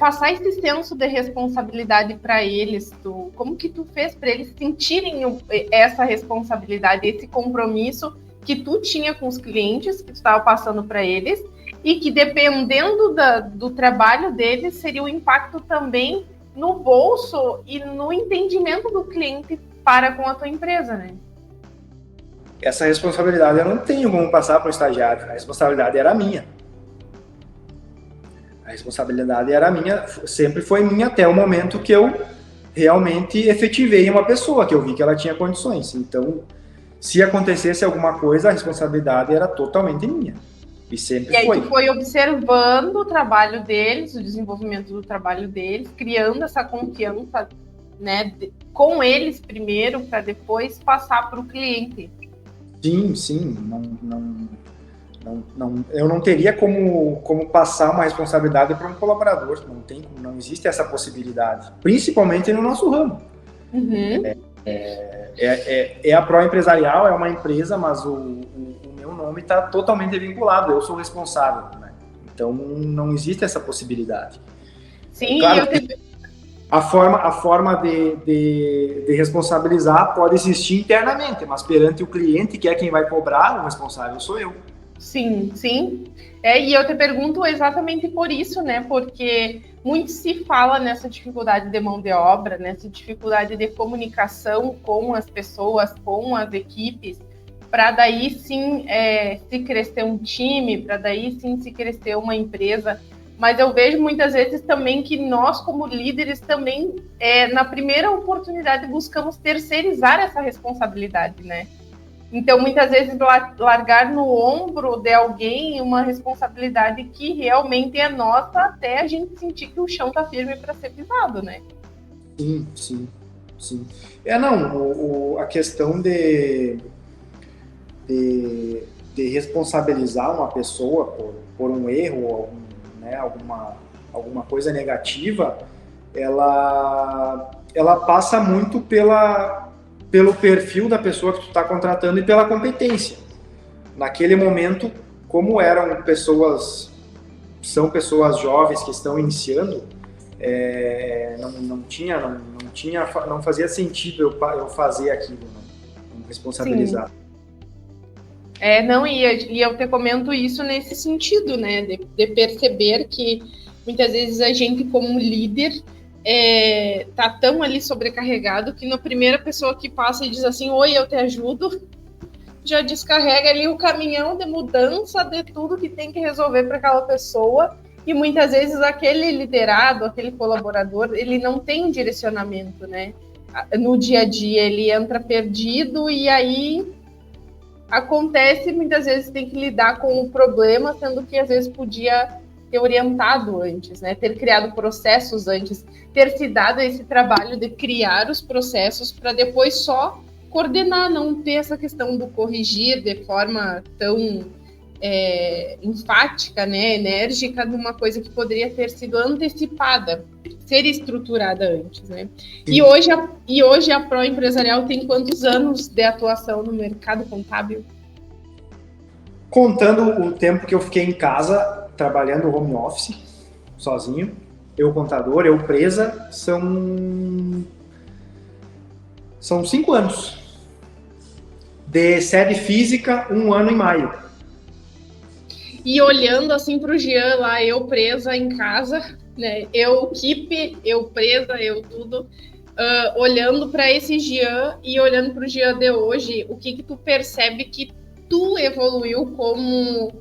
passar esse senso de responsabilidade para eles? Como que tu fez para eles sentirem essa responsabilidade, esse compromisso que tu tinha com os clientes, que tu estava passando para eles, e que, dependendo do trabalho deles, seria o impacto também no bolso e no entendimento do cliente para com a tua empresa, né? Essa responsabilidade eu não tenho como passar para o estagiário, a responsabilidade era minha. A responsabilidade era minha, sempre foi minha, até o momento que eu realmente efetivei uma pessoa, que eu vi que ela tinha condições. Então, se acontecesse alguma coisa, a responsabilidade era totalmente minha. E sempre foi. E aí tu foi observando o trabalho deles, o desenvolvimento do trabalho deles, criando essa confiança, né, com eles primeiro, para depois passar para o cliente. Sim. Eu não teria como passar uma responsabilidade para um colaborador. Não existe essa possibilidade, principalmente no nosso ramo. Uhum. A Pro Empresarial é uma empresa, mas o meu nome está totalmente vinculado. Eu sou o responsável, né? Então não existe essa possibilidade. Sim, claro, a forma de responsabilizar pode existir internamente, mas perante o cliente, que é quem vai cobrar, o responsável sou eu. Sim. E eu te pergunto exatamente por isso, né? Porque muito se fala nessa dificuldade de mão de obra, nessa dificuldade de comunicação com as pessoas, com as equipes, para daí sim se crescer um time, para daí sim se crescer uma empresa. Mas eu vejo muitas vezes também que nós, como líderes, também, na primeira oportunidade, buscamos terceirizar essa responsabilidade, né? Então, muitas vezes, largar no ombro de alguém uma responsabilidade que realmente é nossa, até a gente sentir que o chão está firme para ser pisado, né? Sim. A questão de responsabilizar uma pessoa por um erro, né, alguma coisa negativa, ela passa muito pelo perfil da pessoa que tu está contratando e pela competência. naquele momento, como são pessoas jovens que estão iniciando, não fazia sentido eu fazer aquilo, não responsabilizar. Não, e eu te comento isso nesse sentido, né, de perceber que muitas vezes a gente, como líder, tá tão ali sobrecarregado que na primeira pessoa que passa e diz assim, oi, eu te ajudo, já descarrega ali o caminhão de mudança de tudo que tem que resolver para aquela pessoa, e muitas vezes aquele liderado, aquele colaborador, ele não tem um direcionamento, né? No dia a dia ele entra perdido e aí acontece, muitas vezes tem que lidar com o problema, sendo que às vezes podia ter orientado antes, né? Ter criado processos antes, ter se dado esse trabalho de criar os processos para depois só coordenar, não ter essa questão do corrigir de forma tão enfática, né, enérgica, numa coisa que poderia ter sido antecipada, ser estruturada antes, né? E hoje a Pro Empresarial tem quantos anos de atuação no mercado contábil? Contando o tempo que eu fiquei em casa, trabalhando home office, sozinho, eu contador, eu presa, são 5 anos. De sede física, 1 ano e maio. E olhando assim para o Jean lá, eu presa em casa, né? Eu equipe, eu presa, eu tudo. Olhando para esse Jean e olhando para o Jean de hoje, o que tu percebe que tu evoluiu como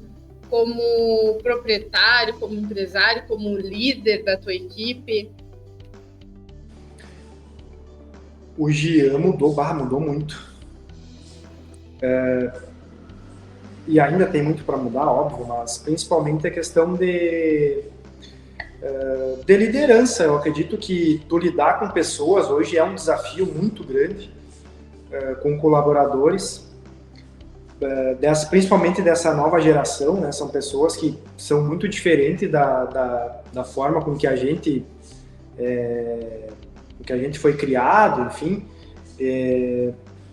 proprietário, como empresário, como líder da tua equipe? O Jean mudou muito. E ainda tem muito para mudar, óbvio, mas principalmente a questão de liderança. Eu acredito que tu lidar com pessoas hoje é um desafio muito grande, com colaboradores, principalmente dessa nova geração, né? São pessoas que são muito diferentes da forma com que a gente foi criado, enfim.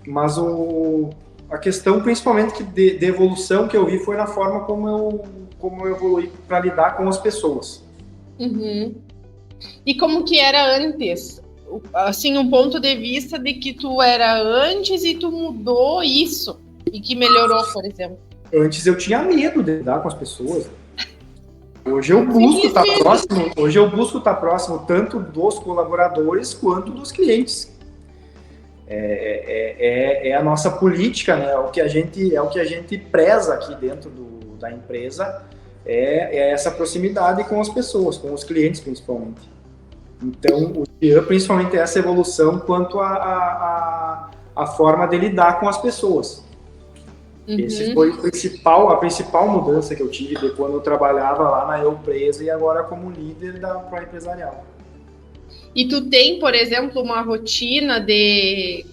Mas a questão, principalmente, de evolução que eu vi foi na forma como eu evoluí para lidar com as pessoas. Uhum. E como que era antes? Assim, um ponto de vista de que tu era antes e tu mudou isso e que melhorou, por exemplo. Antes eu tinha medo de lidar com as pessoas. Hoje eu busco estar próximo tanto dos colaboradores quanto dos clientes. É a nossa política, né? É o que a gente preza aqui dentro da empresa, é essa proximidade com as pessoas, com os clientes principalmente. Então, principalmente essa evolução quanto a forma de lidar com as pessoas. Uhum. Esse foi a principal mudança que eu tive de quando eu trabalhava lá na Empresa e agora como líder da Pro Empresarial. E tu tem, por exemplo, uma rotina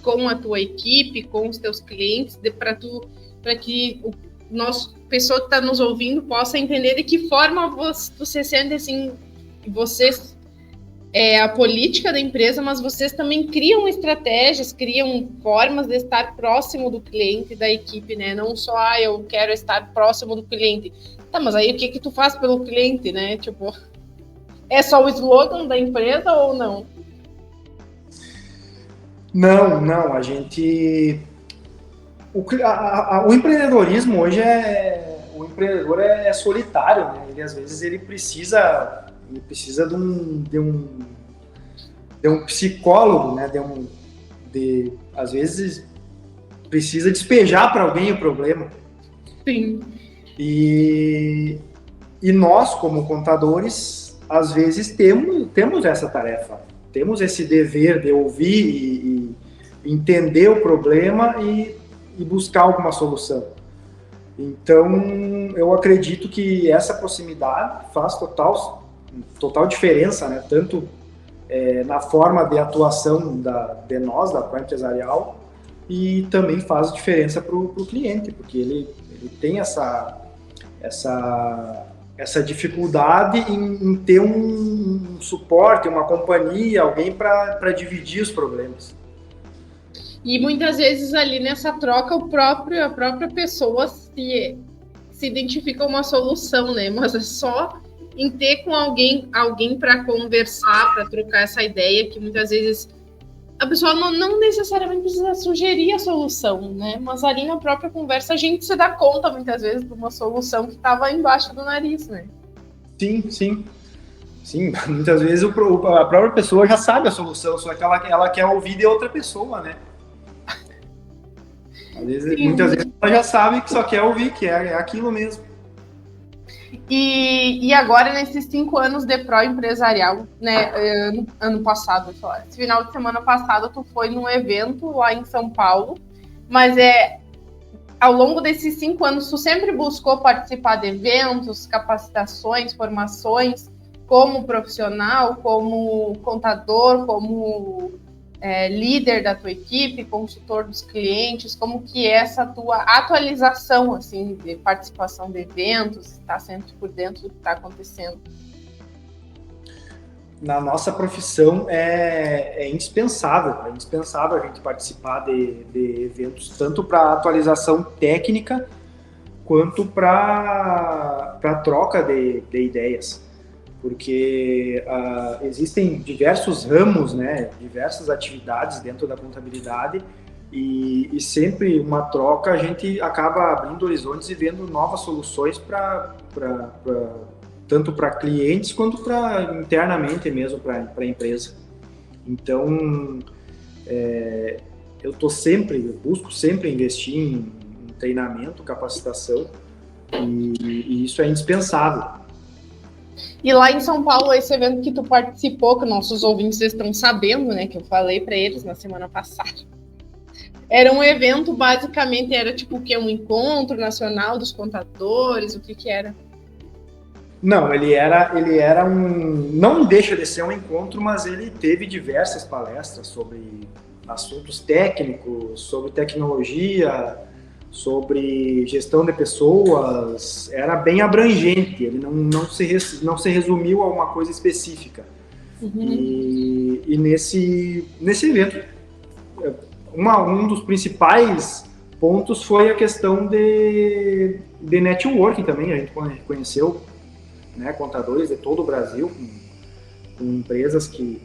com a tua equipe, com os teus clientes, para que pessoa que está nos ouvindo possa entender de que forma você sente assim, vocês a política da empresa, mas vocês também criam estratégias, criam formas de estar próximo do cliente e da equipe, né? Não só, eu quero estar próximo do cliente. Tá, mas aí o que tu faz pelo cliente, né? Tipo, é só o slogan da empresa ou não? Não, a gente... O empreendedorismo hoje o empreendedor é solitário, né? Ele, às vezes, ele precisa de um psicólogo, né? Às vezes precisa despejar para alguém o problema. Sim. E nós, como contadores, às vezes temos essa tarefa, temos esse dever de ouvir e entender o problema e buscar alguma solução. Então, eu acredito que essa proximidade faz total diferença, né? Tanto na forma de atuação de nós, da Pro Empresarial, e também faz diferença para o cliente, porque ele tem essa dificuldade em ter um suporte, uma companhia, alguém para dividir os problemas. E muitas vezes ali nessa troca a própria pessoa se identifica uma solução, né? Mas é só em ter com alguém para conversar, para trocar essa ideia, que muitas vezes a pessoa não necessariamente precisa sugerir a solução, né? Mas ali na própria conversa a gente se dá conta muitas vezes de uma solução que estava embaixo do nariz, né? Sim, sim. Sim, muitas vezes a própria pessoa já sabe a solução, só que ela quer ouvir de outra pessoa, né? Às vezes, muitas vezes ela já sabe que só quer ouvir, que é aquilo mesmo. E agora, nesses 5 anos de pró empresarial, né, ano passado, esse final de semana passado, tu foi num evento lá em São Paulo, mas ao longo desses 5 anos, tu sempre buscou participar de eventos, capacitações, formações, como profissional, como contador, como líder da tua equipe, consultor dos clientes, como que é essa tua atualização, assim, de participação de eventos, estar sempre por dentro do que está acontecendo? Na nossa profissão é indispensável a gente participar de eventos, tanto para atualização técnica, quanto para troca de ideias. Porque existem diversos ramos, né, diversas atividades dentro da contabilidade e sempre uma troca a gente acaba abrindo horizontes e vendo novas soluções tanto para clientes quanto para internamente mesmo para a empresa. Então, eu busco sempre investir em treinamento, capacitação e isso é indispensável. E lá em São Paulo, esse evento que tu participou, que nossos ouvintes estão sabendo, né, que eu falei para eles na semana passada, era um evento, basicamente, era tipo o quê? Um encontro nacional dos contadores, o que era? Não, ele era não deixa de ser um encontro, mas ele teve diversas palestras sobre assuntos técnicos, sobre tecnologia, sobre gestão de pessoas, era bem abrangente, ele não se resumiu a uma coisa específica. Uhum. E nesse evento, um dos principais pontos foi a questão de networking também. A gente conheceu, né, contadores de todo o Brasil, com empresas que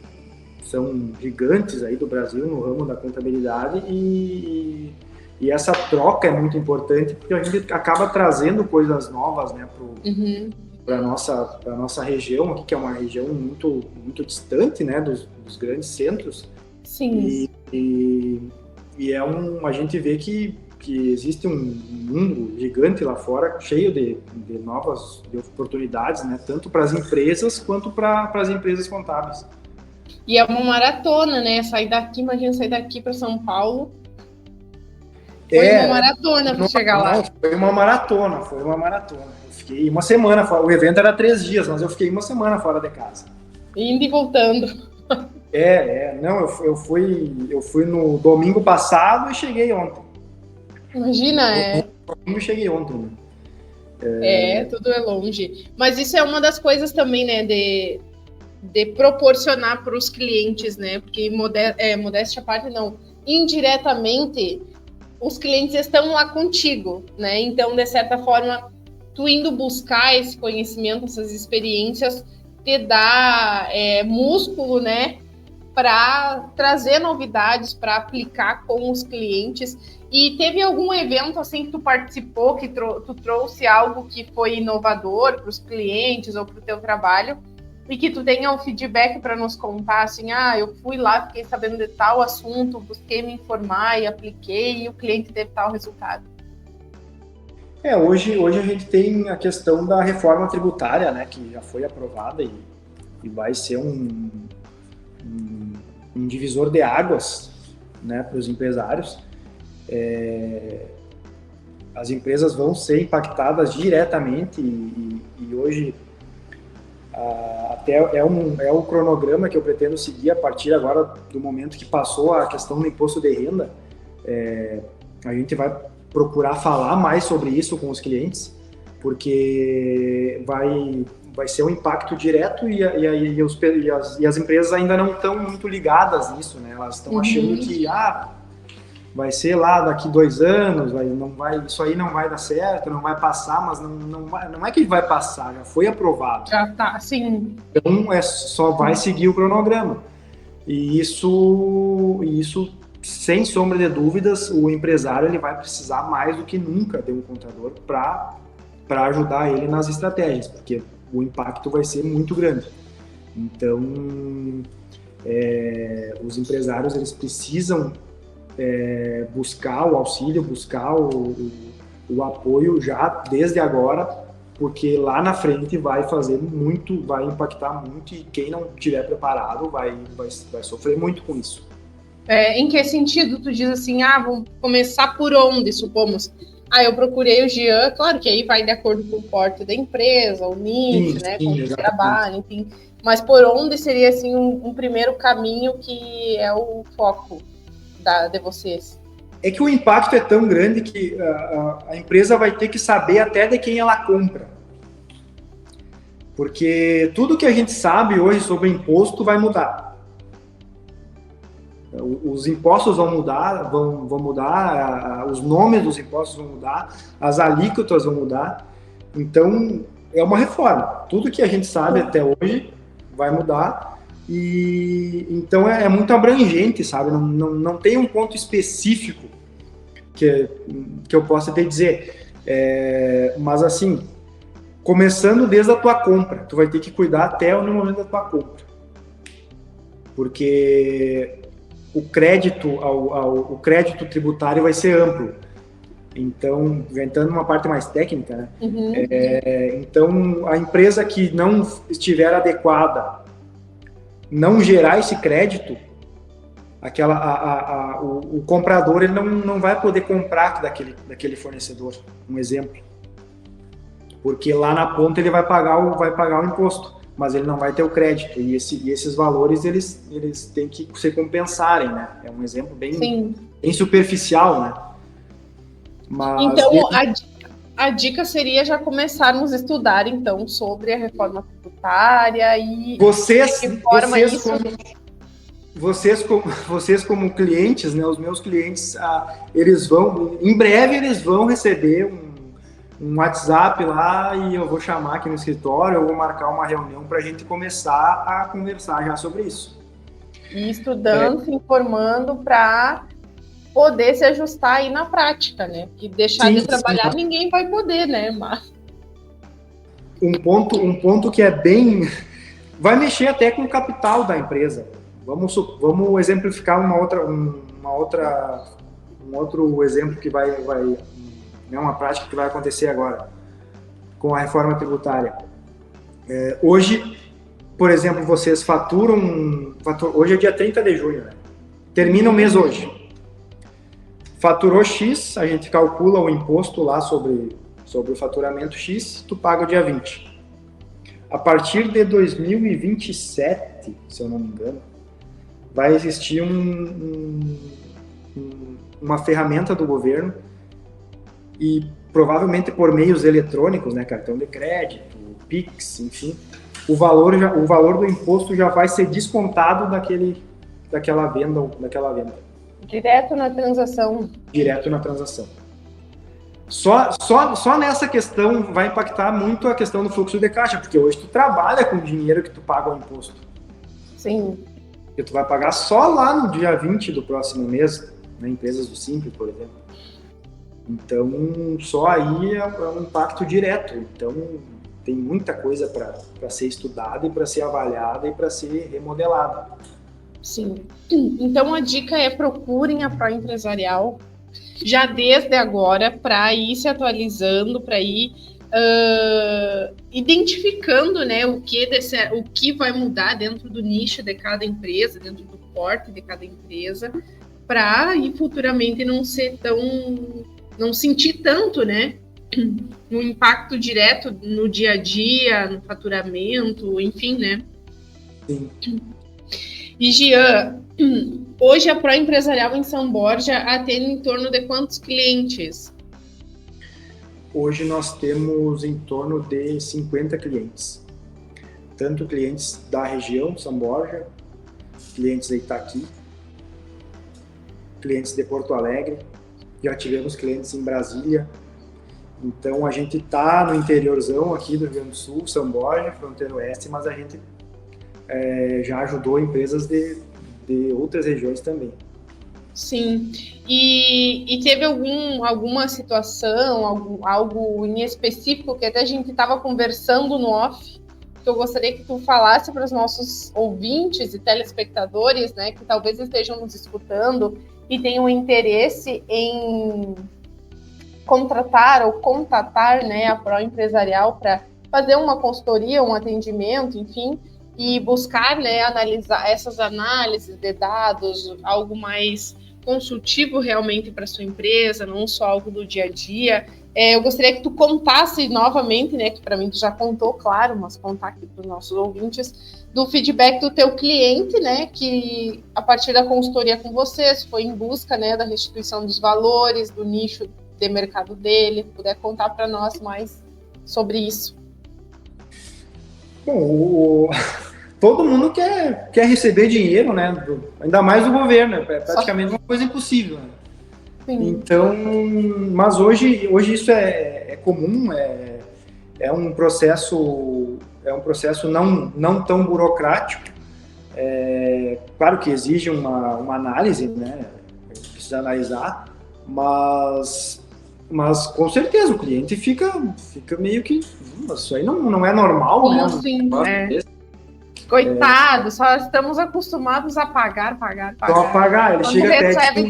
são gigantes aí do Brasil no ramo da contabilidade e essa troca é muito importante porque a gente acaba trazendo coisas novas, né, para nossa região aqui, que é uma região muito, muito distante, né, dos grandes centros. Sim. A gente vê que existe um mundo gigante lá fora, cheio de novas oportunidades, né, tanto para as empresas quanto para as empresas contábeis. E é uma maratona, né? Imagina sair daqui para São Paulo. Foi uma maratona para chegar lá. Foi uma maratona. Eu fiquei uma semana fora. O evento era 3 dias, mas eu fiquei uma semana fora de casa. Indo e voltando. Não, eu fui no domingo passado e cheguei ontem. Imagina, Eu cheguei ontem. Tudo é longe. Mas isso é uma das coisas também, né, de proporcionar para os clientes, né? Porque modéstia à parte, não. Indiretamente, os clientes estão lá contigo, né? Então, de certa forma, tu indo buscar esse conhecimento, essas experiências, te dá músculo, né? Para trazer novidades, para aplicar com os clientes. E teve algum evento assim que tu participou, que tu trouxe algo que foi inovador para os clientes ou para o teu trabalho, e que tu tenha um feedback para nos contar, assim, eu fui lá, fiquei sabendo de tal assunto, busquei me informar e apliquei, e o cliente teve tal resultado? Hoje a gente tem a questão da reforma tributária, né, que já foi aprovada e vai ser um divisor de águas, né, para os empresários. As empresas vão ser impactadas diretamente e hoje até é o cronograma que eu pretendo seguir a partir agora do momento que passou a questão do imposto de renda. A gente vai procurar falar mais sobre isso com os clientes, porque vai ser um impacto direto e as empresas ainda não estão muito ligadas nisso, né? Elas estão achando que vai ser lá daqui 2 anos, isso aí não vai dar certo, não vai passar, mas não é que vai passar, já foi aprovado. Já tá, sim. Então, só vai seguir o cronograma. E isso, sem sombra de dúvidas, o empresário ele vai precisar mais do que nunca de um contador para ajudar ele nas estratégias, porque o impacto vai ser muito grande. Então, os empresários eles precisam buscar o auxílio, buscar o apoio já desde agora, porque lá na frente vai impactar muito, e quem não estiver preparado vai sofrer muito com isso. Em que sentido tu diz assim, vamos começar por onde, supomos? Eu procurei o Jean, claro que aí vai de acordo com o porte da empresa, o nicho, né, com o trabalho, enfim. Mas por onde seria assim um primeiro caminho que é o foco de vocês? É que o impacto é tão grande que a empresa vai ter que saber até de quem ela compra. Porque tudo que a gente sabe hoje sobre imposto vai mudar. Os impostos vão mudar, os nomes dos impostos vão mudar, as alíquotas vão mudar. Então, é uma reforma. Tudo que a gente sabe até hoje vai mudar. E então é muito abrangente, sabe? Não tem um ponto específico que eu possa te dizer. Mas assim, começando desde a tua compra, tu vai ter que cuidar até no momento da tua compra. Porque o crédito tributário vai ser amplo. Então, entrando numa parte mais técnica, né? Uhum. Então, a empresa que não estiver adequada, não gerar esse crédito, o comprador ele não vai poder comprar daquele fornecedor, um exemplo. Porque lá na ponta ele vai pagar o imposto, mas ele não vai ter o crédito. E esses valores eles têm que se compensarem, né? É um exemplo bem superficial, né? Mas então, a dica seria já começarmos a estudar, então, sobre a reforma tributária e vocês como clientes, né? Os meus clientes, em breve eles vão receber um WhatsApp lá e eu vou chamar aqui no escritório, eu vou marcar uma reunião para a gente começar a conversar já sobre isso. E estudando, se informando para poder se ajustar aí na prática, né? Que deixar de trabalhar ninguém vai poder, né? Mas um ponto que é bem... vai mexer até com o capital da empresa. Vamos exemplificar um outro exemplo que vai é uma prática que vai acontecer agora com a reforma tributária. Hoje, por exemplo, vocês faturam... Hoje é dia 30 de junho, né? Termina o mês hoje. Faturou X, a gente calcula o imposto lá sobre o faturamento X, tu paga o dia 20. A partir de 2027, se eu não me engano, vai existir uma ferramenta do governo e provavelmente por meios eletrônicos, né, cartão de crédito, Pix, enfim, o valor do imposto já vai ser descontado daquela venda. Direto na transação. Só nessa questão vai impactar muito a questão do fluxo de caixa, porque hoje tu trabalha com o dinheiro que tu paga o imposto. Sim. Que tu vai pagar só lá no dia 20 do próximo mês, né, empresas do Simples, por exemplo. Então, só aí é um impacto direto. Então, tem muita coisa para ser estudada e para ser avaliada e para ser remodelada. Sim. Então, a dica é procurem a Pro Empresarial já desde agora para ir se atualizando, para ir identificando, né, o que vai mudar dentro do nicho de cada empresa, dentro do porte de cada empresa, para ir futuramente não sentir tanto, né, no impacto direto no dia a dia, no faturamento, enfim, né? Sim. E Jean, hoje a Pro Empresarial em São Borja atende em torno de quantos clientes? Hoje nós temos em torno de 50 clientes. Tanto clientes da região, São Borja, clientes de Itaqui, clientes de Porto Alegre, já tivemos clientes em Brasília. Então a gente está no interiorzão aqui do Rio Grande do Sul, São Borja, fronteira oeste, mas a gente já ajudou empresas de outras regiões também. Sim, e teve alguma situação, algo em específico que até a gente estava conversando no off, que eu gostaria que tu falasse para os nossos ouvintes e telespectadores, né, que talvez estejam nos escutando e tenham interesse em contratar ou contatar, né, a Pro Empresarial para fazer uma consultoria, um atendimento, enfim, e buscar, né, analisar essas análises de dados, algo mais consultivo realmente para sua empresa, não só algo do dia a dia. Eu gostaria que tu contasse novamente, né, que para mim tu já contou, claro, mas contar aqui para os nossos ouvintes, do feedback do teu cliente, né, que a partir da consultoria com vocês foi em busca, né, da restituição dos valores, do nicho de mercado dele. Puder contar para nós mais sobre isso. Bom, todo mundo quer receber dinheiro, né? Ainda mais o governo, é praticamente uma coisa impossível. Né? Então, mas hoje isso é comum, é um processo não tão burocrático. Claro que exige uma análise, né? Precisa analisar, mas com certeza o cliente fica meio que isso aí não é normal, como né? Assim, Coitado, só estamos acostumados a pagar. Só a pagar, ele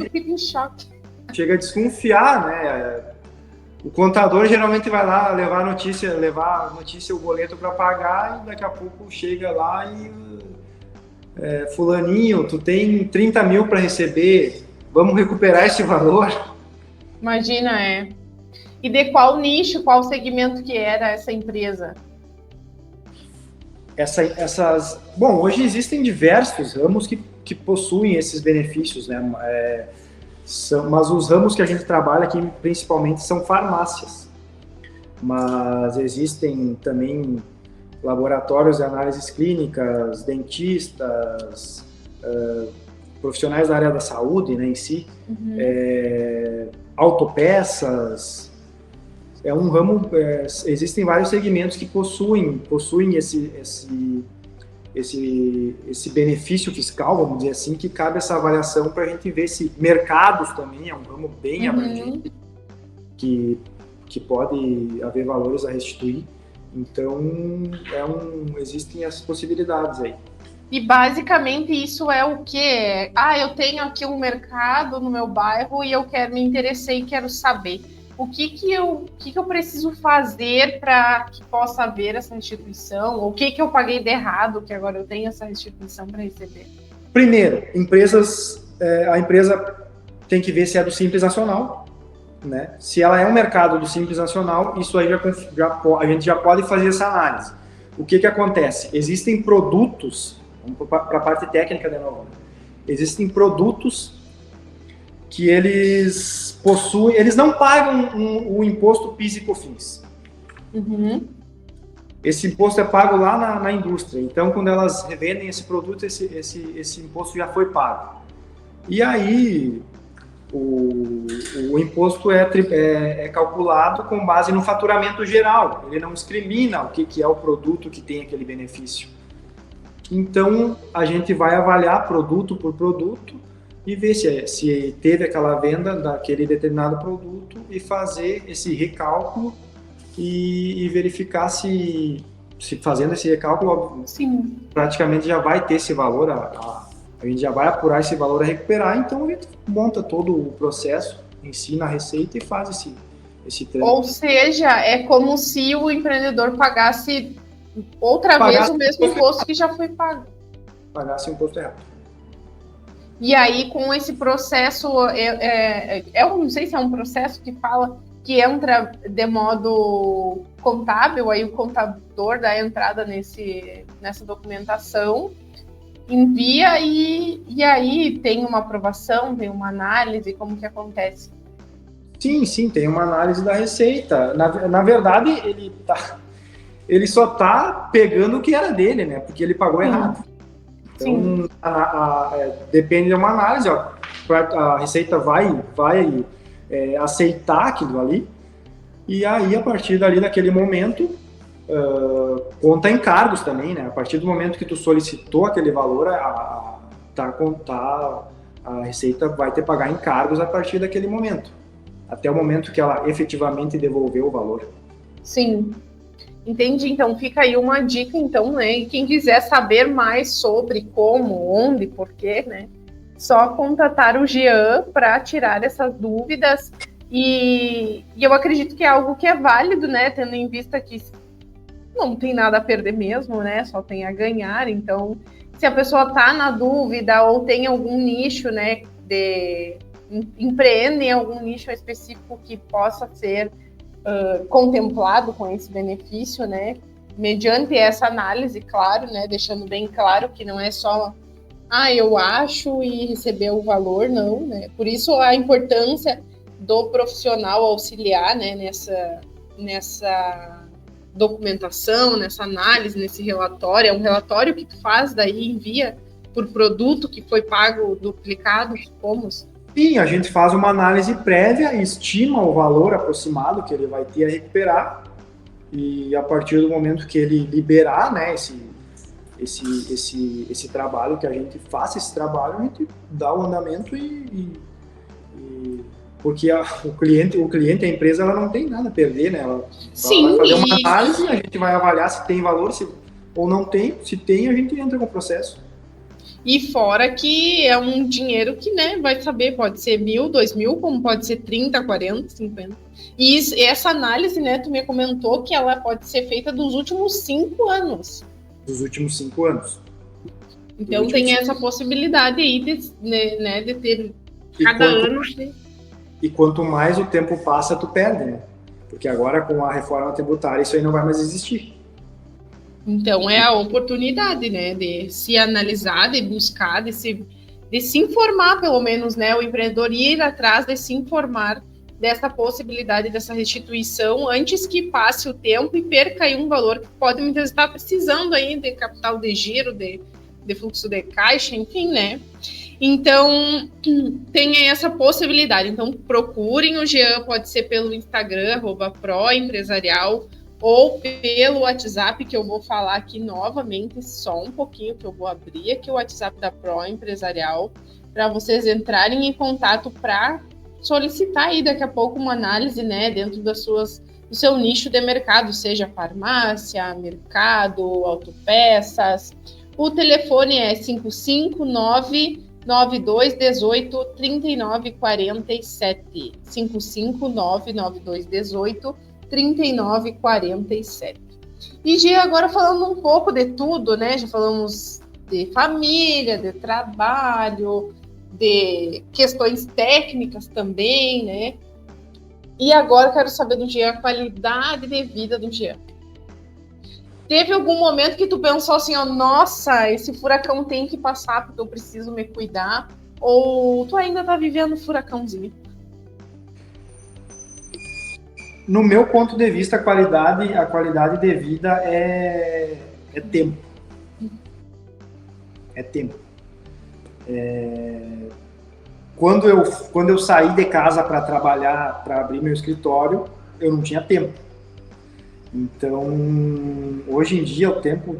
fica em choque. Chega a desconfiar, né? O contador geralmente vai lá levar a notícia, o boleto para pagar, e daqui a pouco chega lá e fulaninho, tu tem 30 mil para receber, vamos recuperar esse valor? Imagina, E de qual nicho, qual segmento que era essa empresa? Bom, hoje existem diversos ramos que possuem esses benefícios, né? Mas os ramos que a gente trabalha aqui principalmente são farmácias. Mas existem também laboratórios de análises clínicas, dentistas, profissionais da área da saúde, né, em si, autopeças. É um ramo, existem vários segmentos que possuem esse benefício fiscal, vamos dizer assim, que cabe essa avaliação para a gente ver se mercados também é um ramo bem abrangente, que pode haver valores a restituir. Então, existem as possibilidades aí. E basicamente isso é o quê? Eu tenho aqui um mercado no meu bairro e eu me interessei e quero saber. O que eu preciso fazer para que possa haver essa restituição? O que eu paguei de errado, que agora eu tenho essa restituição para receber? Primeiro, a empresa tem que ver se é do Simples Nacional, né? Se ela é um mercado do Simples Nacional, isso aí a gente já pode fazer essa análise. O que acontece? Existem produtos, vamos para a parte técnica de novo, existem produtos que eles possuem, eles não pagam o imposto PIS e COFINS. Esse imposto é pago lá na indústria. Então, quando elas revendem esse produto, esse imposto já foi pago. E aí, o imposto é calculado com base no faturamento geral. Ele não discrimina o que é o produto que tem aquele benefício. Então, a gente vai avaliar produto por produto e ver se teve aquela venda daquele determinado produto e fazer esse recálculo e verificar se fazendo esse recálculo, sim, praticamente já vai ter esse valor, a gente já vai apurar esse valor a recuperar, então a gente monta todo o processo, ensina a receita e faz esse trâmite. Ou seja, é como se o empreendedor pagasse outra vez o mesmo imposto que já foi pago. Pagasse o imposto errado. E aí, com esse processo, eu não sei se é um processo que fala que entra de modo contábil, aí o contador dá entrada nessa documentação, envia e aí tem uma aprovação, tem uma análise, como que acontece? Sim, tem uma análise da receita. Na verdade, ele só está pegando o que era dele, né? Porque ele pagou errado. Então, depende de uma análise, a Receita vai aceitar aquilo ali, e aí, a partir dali, daquele momento, conta encargos também, né? A partir do momento que tu solicitou aquele valor, a Receita vai ter que pagar encargos a partir daquele momento, até o momento que ela efetivamente devolveu o valor. Sim, entendi. Então fica aí uma dica, então, né? E quem quiser saber mais sobre como, onde, porquê, né? Só contatar o Jean para tirar essas dúvidas. E eu acredito que é algo que é válido, né? Tendo em vista que não tem nada a perder mesmo, né? Só tem a ganhar. Então, se a pessoa está na dúvida ou tem algum nicho, né? Empreende em algum nicho específico que possa ser contemplado com esse benefício, né? Mediante essa análise, claro, né? Deixando bem claro que não é só eu acho e receber o valor, não, né? Por isso a importância do profissional auxiliar, né? Nessa documentação, nessa análise, nesse relatório. É um relatório que tu faz, daí envia por produto que foi pago duplicado, como? Sim, a gente faz uma análise prévia, estima o valor aproximado que ele vai ter a recuperar, e a partir do momento que ele liberar, né, esse trabalho, que a gente faça esse trabalho, a gente dá o andamento porque o cliente, a empresa, ela não tem nada a perder, né? Ela vai fazer uma análise, a gente vai avaliar se tem valor, ou não tem. Se tem, a gente entra com o processo. E fora que é um dinheiro que, né, vai saber, pode ser 1.000, 2.000, como pode ser 30, 40, 50. E essa análise, né, tu me comentou que ela pode ser feita dos últimos 5 anos. Dos últimos 5 anos. Então tem essa possibilidade aí de ter cada ano. E quanto mais o tempo passa, tu perde, né? Porque agora, com a reforma tributária, isso aí não vai mais existir. Então, é a oportunidade, né, de se analisar, de buscar, de se informar, pelo menos, né, o empreendedor ir atrás de se informar dessa possibilidade, dessa restituição, antes que passe o tempo e perca aí um valor que pode muitas vezes estar precisando aí de capital de giro, de fluxo de caixa, enfim, né. Então, tem essa possibilidade. Então, procurem o Jean, pode ser pelo Instagram, @proempresarial, ou pelo WhatsApp, que eu vou falar aqui novamente, só um pouquinho, que eu vou abrir aqui o WhatsApp da Pro Empresarial, para vocês entrarem em contato para solicitar aí daqui a pouco uma análise, né, dentro do seu nicho de mercado, seja farmácia, mercado, autopeças. O telefone é 559-9218-3947. 559-9218-3947. E Gia, agora falando um pouco de tudo, né? Já falamos de família, de trabalho, de questões técnicas também, né? E agora eu quero saber do Gia, a qualidade de vida do Gia. Teve algum momento que tu pensou assim, nossa, esse furacão tem que passar porque eu preciso me cuidar? Ou tu ainda tá vivendo furacãozinho? No meu ponto de vista, a qualidade de vida é tempo. É tempo. Quando eu saí de casa para trabalhar, para abrir meu escritório, eu não tinha tempo. Então, hoje em dia, o tempo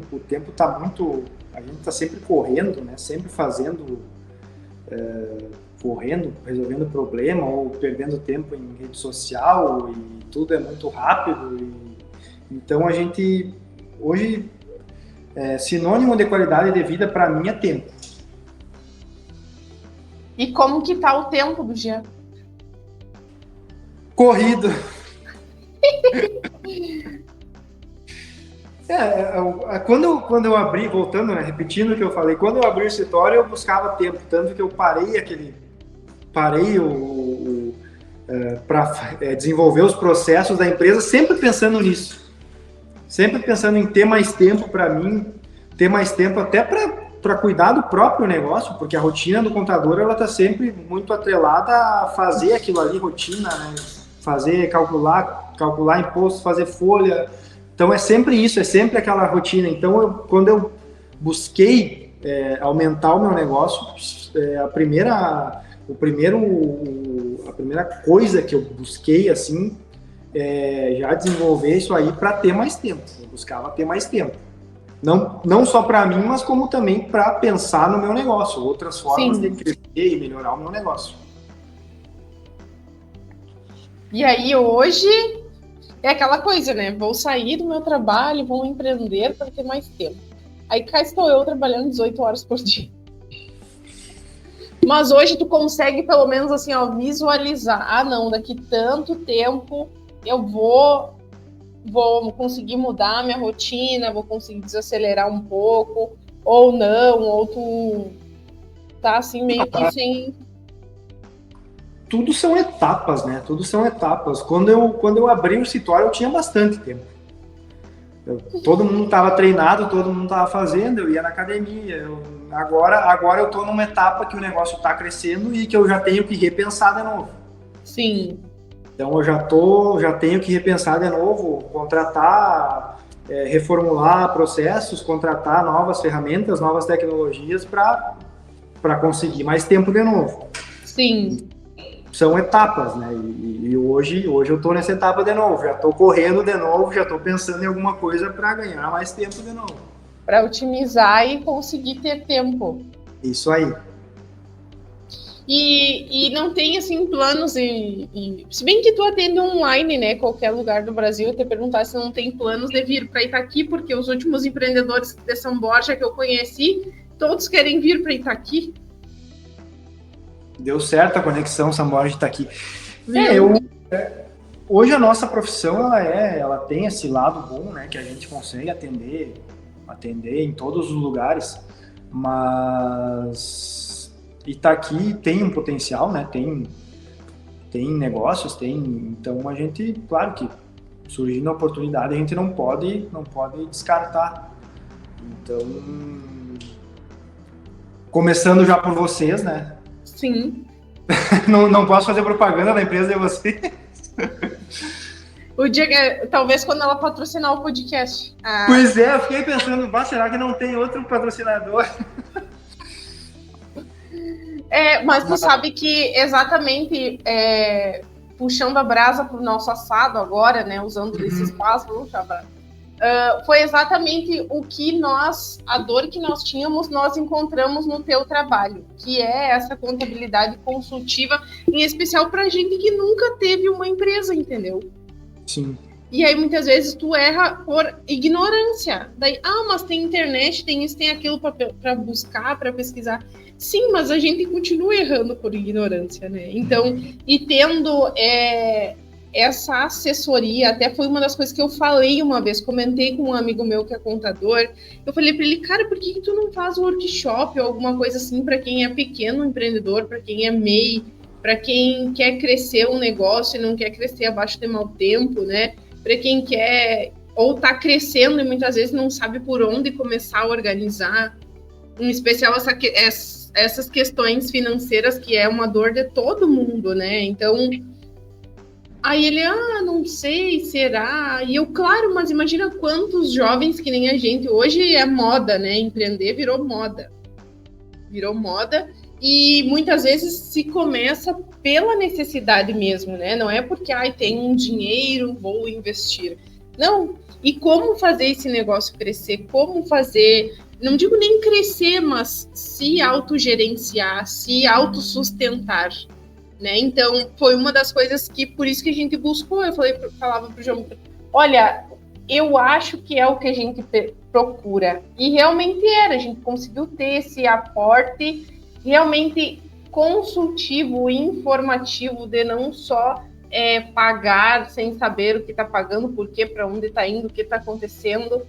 está muito... A gente está sempre correndo, né? Sempre fazendo... correndo, resolvendo problema, ou perdendo tempo em rede social, e tudo é muito rápido. Então, a gente... Hoje, sinônimo de qualidade de vida, para mim, é tempo. E como que tá o tempo do Jean? Corrido. Quando eu abri, voltando, né, repetindo o que eu falei, quando eu abri o escritório, eu buscava tempo, tanto que eu parei para desenvolver os processos da empresa, sempre pensando nisso, sempre pensando em ter mais tempo para mim, ter mais tempo até para cuidar do próprio negócio, porque a rotina do contador, ela está sempre muito atrelada a fazer aquilo ali, rotina, né? Calcular imposto, fazer folha. Então é sempre isso, é sempre aquela rotina. Então quando eu busquei aumentar o meu negócio, a primeira a primeira coisa que eu busquei, assim, já desenvolver isso aí para ter mais tempo. Eu buscava ter mais tempo. Não só para mim, mas como também para pensar no meu negócio, outras formas Sim. de crescer e melhorar o meu negócio. E aí hoje é aquela coisa, né? Vou sair do meu trabalho, vou empreender para ter mais tempo. Aí cá estou eu trabalhando 18 horas por dia. Mas hoje tu consegue pelo menos assim, ó, visualizar. Ah, não, daqui tanto tempo eu vou conseguir mudar a minha rotina, vou conseguir desacelerar um pouco, ou não, ou tu tá assim meio que sem... Tudo são etapas, né? Tudo são etapas. Quando eu abri o escritório, eu tinha bastante tempo. Todo mundo estava treinado, todo mundo estava fazendo, eu ia na academia. Agora eu estou numa etapa que o negócio está crescendo e que eu já tenho que repensar de novo. Sim. Então eu já tenho que repensar de novo, contratar, reformular processos, contratar novas ferramentas, novas tecnologias para conseguir mais tempo de novo. Sim. São etapas, né? E hoje eu estou nessa etapa de novo, já estou correndo de novo, já estou pensando em alguma coisa para ganhar mais tempo de novo. Para otimizar e conseguir ter tempo. Isso aí. E não tem, assim, planos se bem que tu atende online, né, qualquer lugar do Brasil, eu te perguntar se não tem planos de vir para Itaqui, porque os últimos empreendedores de São Borja que eu conheci, todos querem vir para Itaqui. Deu certo a conexão, São Borja está aqui. Hoje a nossa profissão, ela tem esse lado bom, né, que a gente consegue atender em todos os lugares, mas Itaqui tem um potencial, né, tem negócios, então a gente, claro que surgindo a oportunidade, a gente não pode descartar. Então, começando já por vocês, né? Sim. Não posso fazer propaganda da empresa de vocês. O dia talvez quando ela patrocinar o podcast. Pois é, eu fiquei pensando, será que não tem outro patrocinador? Mas tu sabe que exatamente puxando a brasa pro nosso assado agora, né? Usando desse espaço, foi exatamente a dor que nós tínhamos, nós encontramos no teu trabalho, que é essa contabilidade consultiva, em especial para gente que nunca teve uma empresa, entendeu? Sim. E aí, muitas vezes, tu erra por ignorância. Daí, mas tem internet, tem isso, tem aquilo para buscar, para pesquisar. Sim, mas a gente continua errando por ignorância, né? Então, e tendo essa assessoria, até foi uma das coisas que eu falei uma vez, comentei com um amigo meu que é contador, eu falei para ele, cara, por que tu não faz um workshop ou alguma coisa assim para quem é pequeno empreendedor, para quem é MEI, para quem quer crescer um negócio e não quer crescer abaixo de mau tempo, né? Para quem quer ou está crescendo e muitas vezes não sabe por onde começar a organizar, em especial essas questões financeiras que é uma dor de todo mundo, né? Então, aí ele, não sei, será? E eu, claro, mas imagina quantos jovens que nem a gente, hoje é moda, né? Empreender virou moda. E muitas vezes se começa pela necessidade mesmo, né? Não é porque tem um dinheiro, vou investir. Não. E como fazer esse negócio crescer? Como fazer, não digo nem crescer, mas se autogerenciar, se autossustentar, né? Então, foi uma das coisas que, por isso que a gente buscou. Eu falava pro João, olha, eu acho que é o que a gente procura. E realmente era, a gente conseguiu ter esse aporte realmente consultivo e informativo de não só pagar sem saber o que está pagando, por quê, para onde está indo, o que está acontecendo.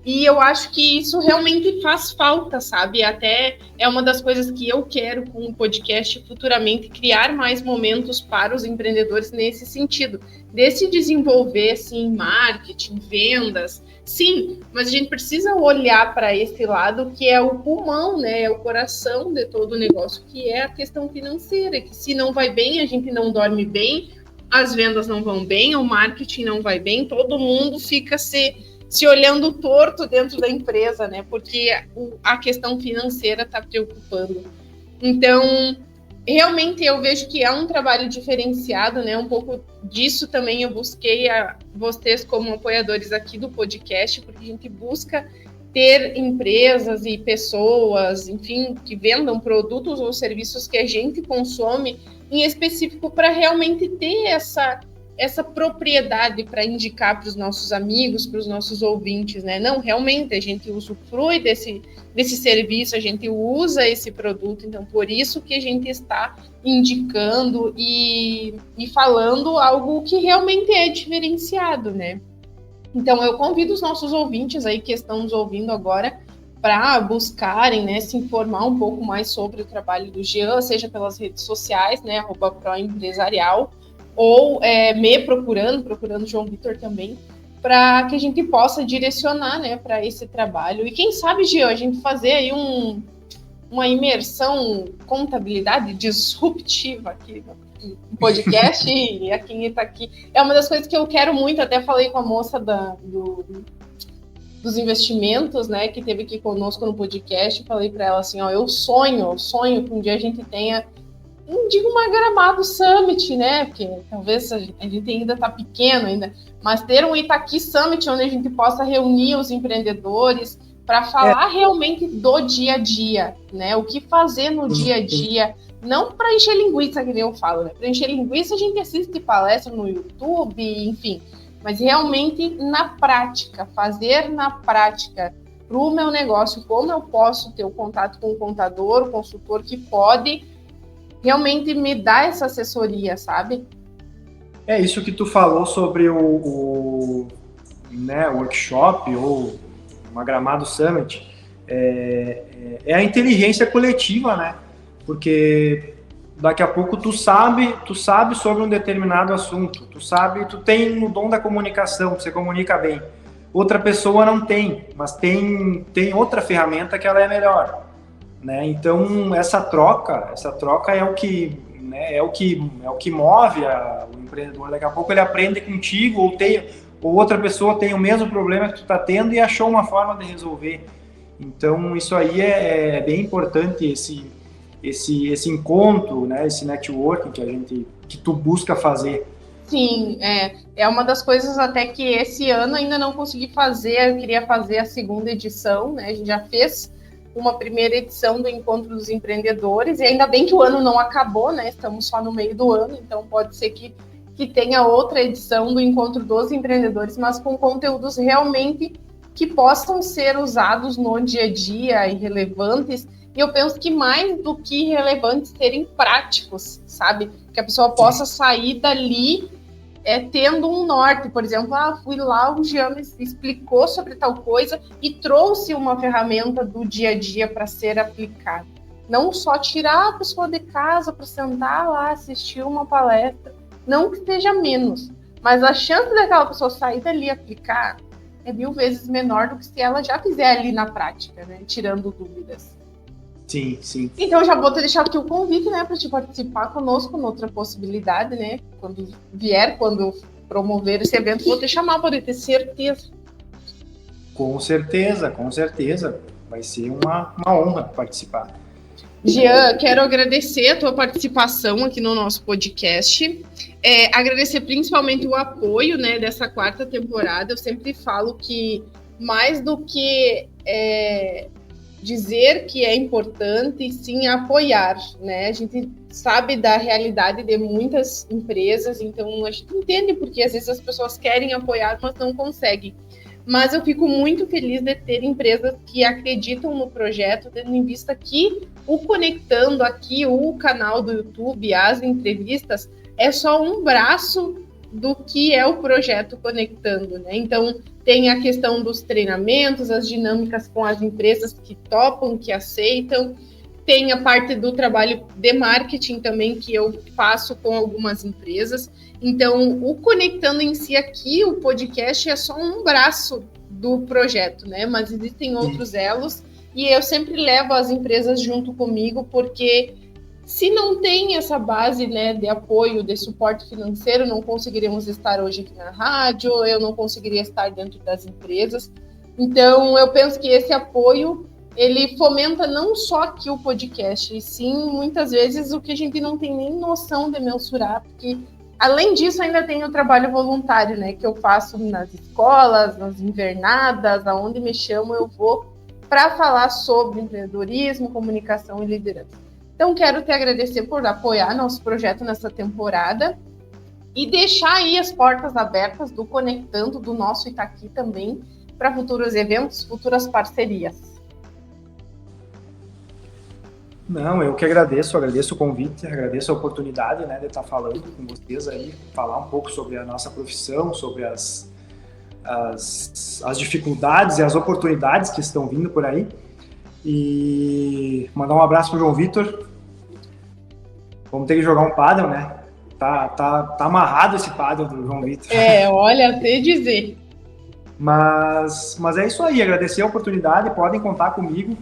E eu acho que isso realmente faz falta, sabe? Até é uma das coisas que eu quero com o podcast futuramente, criar mais momentos para os empreendedores nesse sentido, de se desenvolver, sim, marketing, vendas, sim, mas a gente precisa olhar para esse lado que é o pulmão, né? É o coração de todo o negócio, que é a questão financeira, que se não vai bem, a gente não dorme bem, as vendas não vão bem, o marketing não vai bem, todo mundo fica se olhando torto dentro da empresa, né? Porque a questão financeira está preocupando. Então, realmente eu vejo que é um trabalho diferenciado, né? Um pouco disso também eu busquei vocês como apoiadores aqui do podcast, porque a gente busca ter empresas e pessoas, enfim, que vendam produtos ou serviços que a gente consome em específico para realmente ter essa propriedade para indicar para os nossos amigos, para os nossos ouvintes, né? Não, realmente a gente usufrui desse serviço, a gente usa esse produto, então por isso que a gente está indicando e falando algo que realmente é diferenciado, né? Então eu convido os nossos ouvintes aí que estão nos ouvindo agora para buscarem, né, se informar um pouco mais sobre o trabalho do Jean, seja pelas redes sociais, né, @proempresarial, ou me procurando João Vitor também, para que a gente possa direcionar, né, para esse trabalho. E quem sabe, Jean, a gente fazer aí uma imersão contabilidade disruptiva aqui no podcast e a quem está aqui. É uma das coisas que eu quero muito, até falei com a moça dos investimentos, né, que teve aqui conosco no podcast, falei para ela assim, ó, eu sonho que um dia a gente tenha, não digo uma Gramado Summit, né, porque talvez a gente ainda está pequeno ainda, mas ter um Itaqui Summit onde a gente possa reunir os empreendedores para falar realmente do dia a dia, né, o que fazer no dia a dia, não para encher linguiça, que nem eu falo, né, para encher linguiça a gente assiste palestra no YouTube, enfim, mas realmente na prática, fazer na prática para o meu negócio, como eu posso ter o contato com o contador, o consultor que pode realmente me dar essa assessoria, sabe? É isso que tu falou sobre o workshop ou uma Gramado Summit, é a inteligência coletiva, né? Porque daqui a pouco tu sabe sobre um determinado assunto, tu tem o dom da comunicação, você comunica bem. Outra pessoa não tem, mas tem outra ferramenta que ela é melhor, né? Então essa troca é o que, né, é o que move o empreendedor. Daqui a pouco ele aprende contigo ou outra pessoa tem o mesmo problema que tu está tendo e achou uma forma de resolver. Então isso aí é bem importante, esse encontro, né, esse networking que tu busca fazer. Sim, é uma das coisas até que esse ano ainda não consegui fazer, eu queria fazer a segunda edição, né, a gente já fez uma primeira edição do Encontro dos Empreendedores, e ainda bem que o ano não acabou, né, estamos só no meio do ano, então pode ser que tenha outra edição do Encontro dos Empreendedores, mas com conteúdos realmente que possam ser usados no dia a dia e relevantes. E eu penso que mais do que relevantes, serem práticos, sabe? Que a pessoa possa sair dali tendo um norte. Por exemplo, fui lá, o Jean me explicou sobre tal coisa e trouxe uma ferramenta do dia a dia para ser aplicada. Não só tirar a pessoa de casa para sentar lá, assistir uma palestra, não que seja menos, mas a chance daquela pessoa sair dali e aplicar é 1000 vezes menor do que se ela já fizer ali na prática, né? Tirando dúvidas. Sim, sim. Então, já vou te deixar aqui o convite, né, para te participar conosco noutra possibilidade, né? Quando promover esse evento, vou te chamar, para ter certeza. Com certeza. Vai ser uma honra participar. Jean, quero agradecer a tua participação aqui no nosso podcast. Agradecer principalmente o apoio, né, dessa 4ª temporada. Eu sempre falo que mais do que dizer que é importante, sim, apoiar, né? A gente sabe da realidade de muitas empresas, então a gente entende porque às vezes as pessoas querem apoiar, mas não conseguem. Mas eu fico muito feliz de ter empresas que acreditam no projeto, tendo em vista que o Conectando aqui, o canal do YouTube, as entrevistas, é só um braço do que é o projeto Conectando, né? Então, tem a questão dos treinamentos, as dinâmicas com as empresas que topam, que aceitam, tem a parte do trabalho de marketing também, que eu faço com algumas empresas. Então, o Conectando em si aqui, o podcast, é só um braço do projeto, né? Mas existem outros elos, e eu sempre levo as empresas junto comigo, porque se não tem essa base, né, de apoio, de suporte financeiro, não conseguiríamos estar hoje aqui na rádio, eu não conseguiria estar dentro das empresas. Então, eu penso que esse apoio ele fomenta não só aqui o podcast, e sim, muitas vezes, o que a gente não tem nem noção de mensurar, porque, além disso, ainda tem o trabalho voluntário, né, que eu faço nas escolas, nas invernadas, aonde me chamam, eu vou para falar sobre empreendedorismo, comunicação e liderança. Então, quero te agradecer por apoiar nosso projeto nessa temporada e deixar aí as portas abertas do Conectando, do nosso Itaqui também, para futuros eventos, futuras parcerias. Não, eu que agradeço o convite, agradeço a oportunidade, né, de estar falando com vocês aí, falar um pouco sobre a nossa profissão, sobre as dificuldades e as oportunidades que estão vindo por aí. E mandar um abraço pro João Vitor. Vamos ter que jogar um pádel, né? Tá amarrado esse pádel do João Vitor. Olha, até dizer. Mas é isso aí, agradecer a oportunidade, podem contar comigo.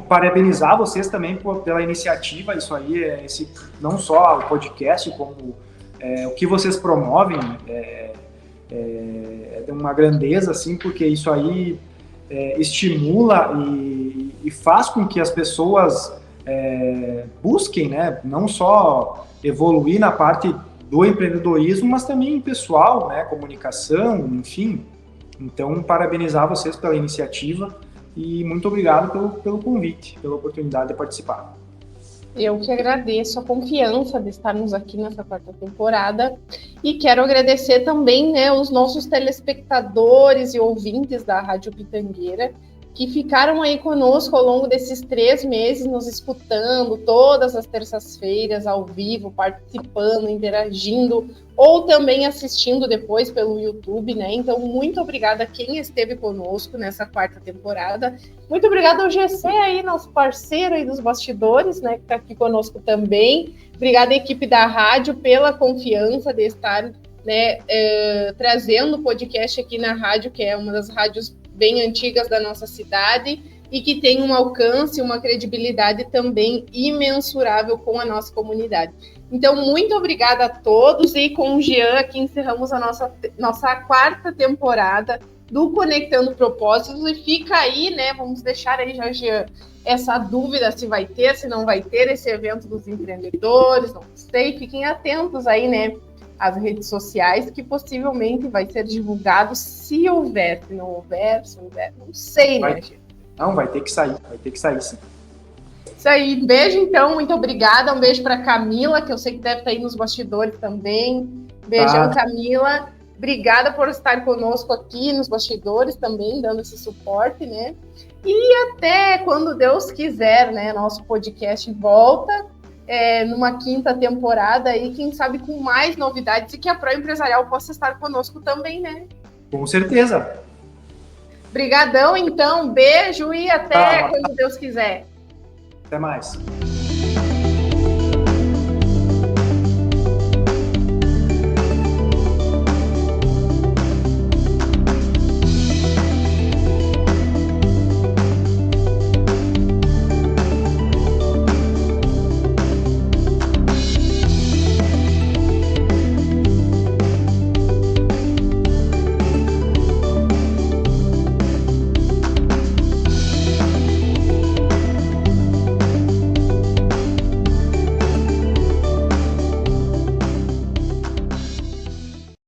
Parabenizar vocês também pela iniciativa, isso aí, não só o podcast, como o que vocês promovem, é de uma grandeza, assim, porque isso aí estimula e faz com que as pessoas busquem, né, não só evoluir na parte do empreendedorismo, mas também pessoal, né, comunicação, enfim. Então, parabenizar vocês pela iniciativa e muito obrigado pelo convite, pela oportunidade de participar. Eu que agradeço a confiança de estarmos aqui nessa 4ª temporada e quero agradecer também, né, os nossos telespectadores e ouvintes da Rádio Pitangueira que ficaram aí conosco ao longo desses 3 meses, nos escutando todas as terças-feiras ao vivo, participando, interagindo, ou também assistindo depois pelo YouTube, né? Então, muito obrigada a quem esteve conosco nessa 4ª temporada. Muito obrigada ao GC aí, nosso parceiro aí dos bastidores, né? Que está aqui conosco também. Obrigada à equipe da rádio pela confiança de estar, né, trazendo o podcast aqui na rádio, que é uma das rádios bem antigas da nossa cidade e que tem um alcance, uma credibilidade também imensurável com a nossa comunidade. Então, muito obrigada a todos e com o Jean aqui encerramos a nossa 4ª temporada do Conectando Propósitos e fica aí, né, vamos deixar aí já, Jean, essa dúvida se vai ter, se não vai ter esse evento dos empreendedores, não sei, fiquem atentos aí, né, as redes sociais, que possivelmente vai ser divulgado se houver, se não houver, não sei, né, gente? Não, vai ter que sair sim. Isso aí, beijo então, muito obrigada, um beijo para Camila, que eu sei que deve estar aí nos bastidores também, beijão, Camila, obrigada por estar conosco aqui nos bastidores também, dando esse suporte, né, e até quando Deus quiser, né, nosso podcast volta, numa 5ª temporada aí, quem sabe com mais novidades e que a Pro Empresarial possa estar conosco também, né? Com certeza. Obrigadão, então, beijo e até quando Deus quiser. Até mais.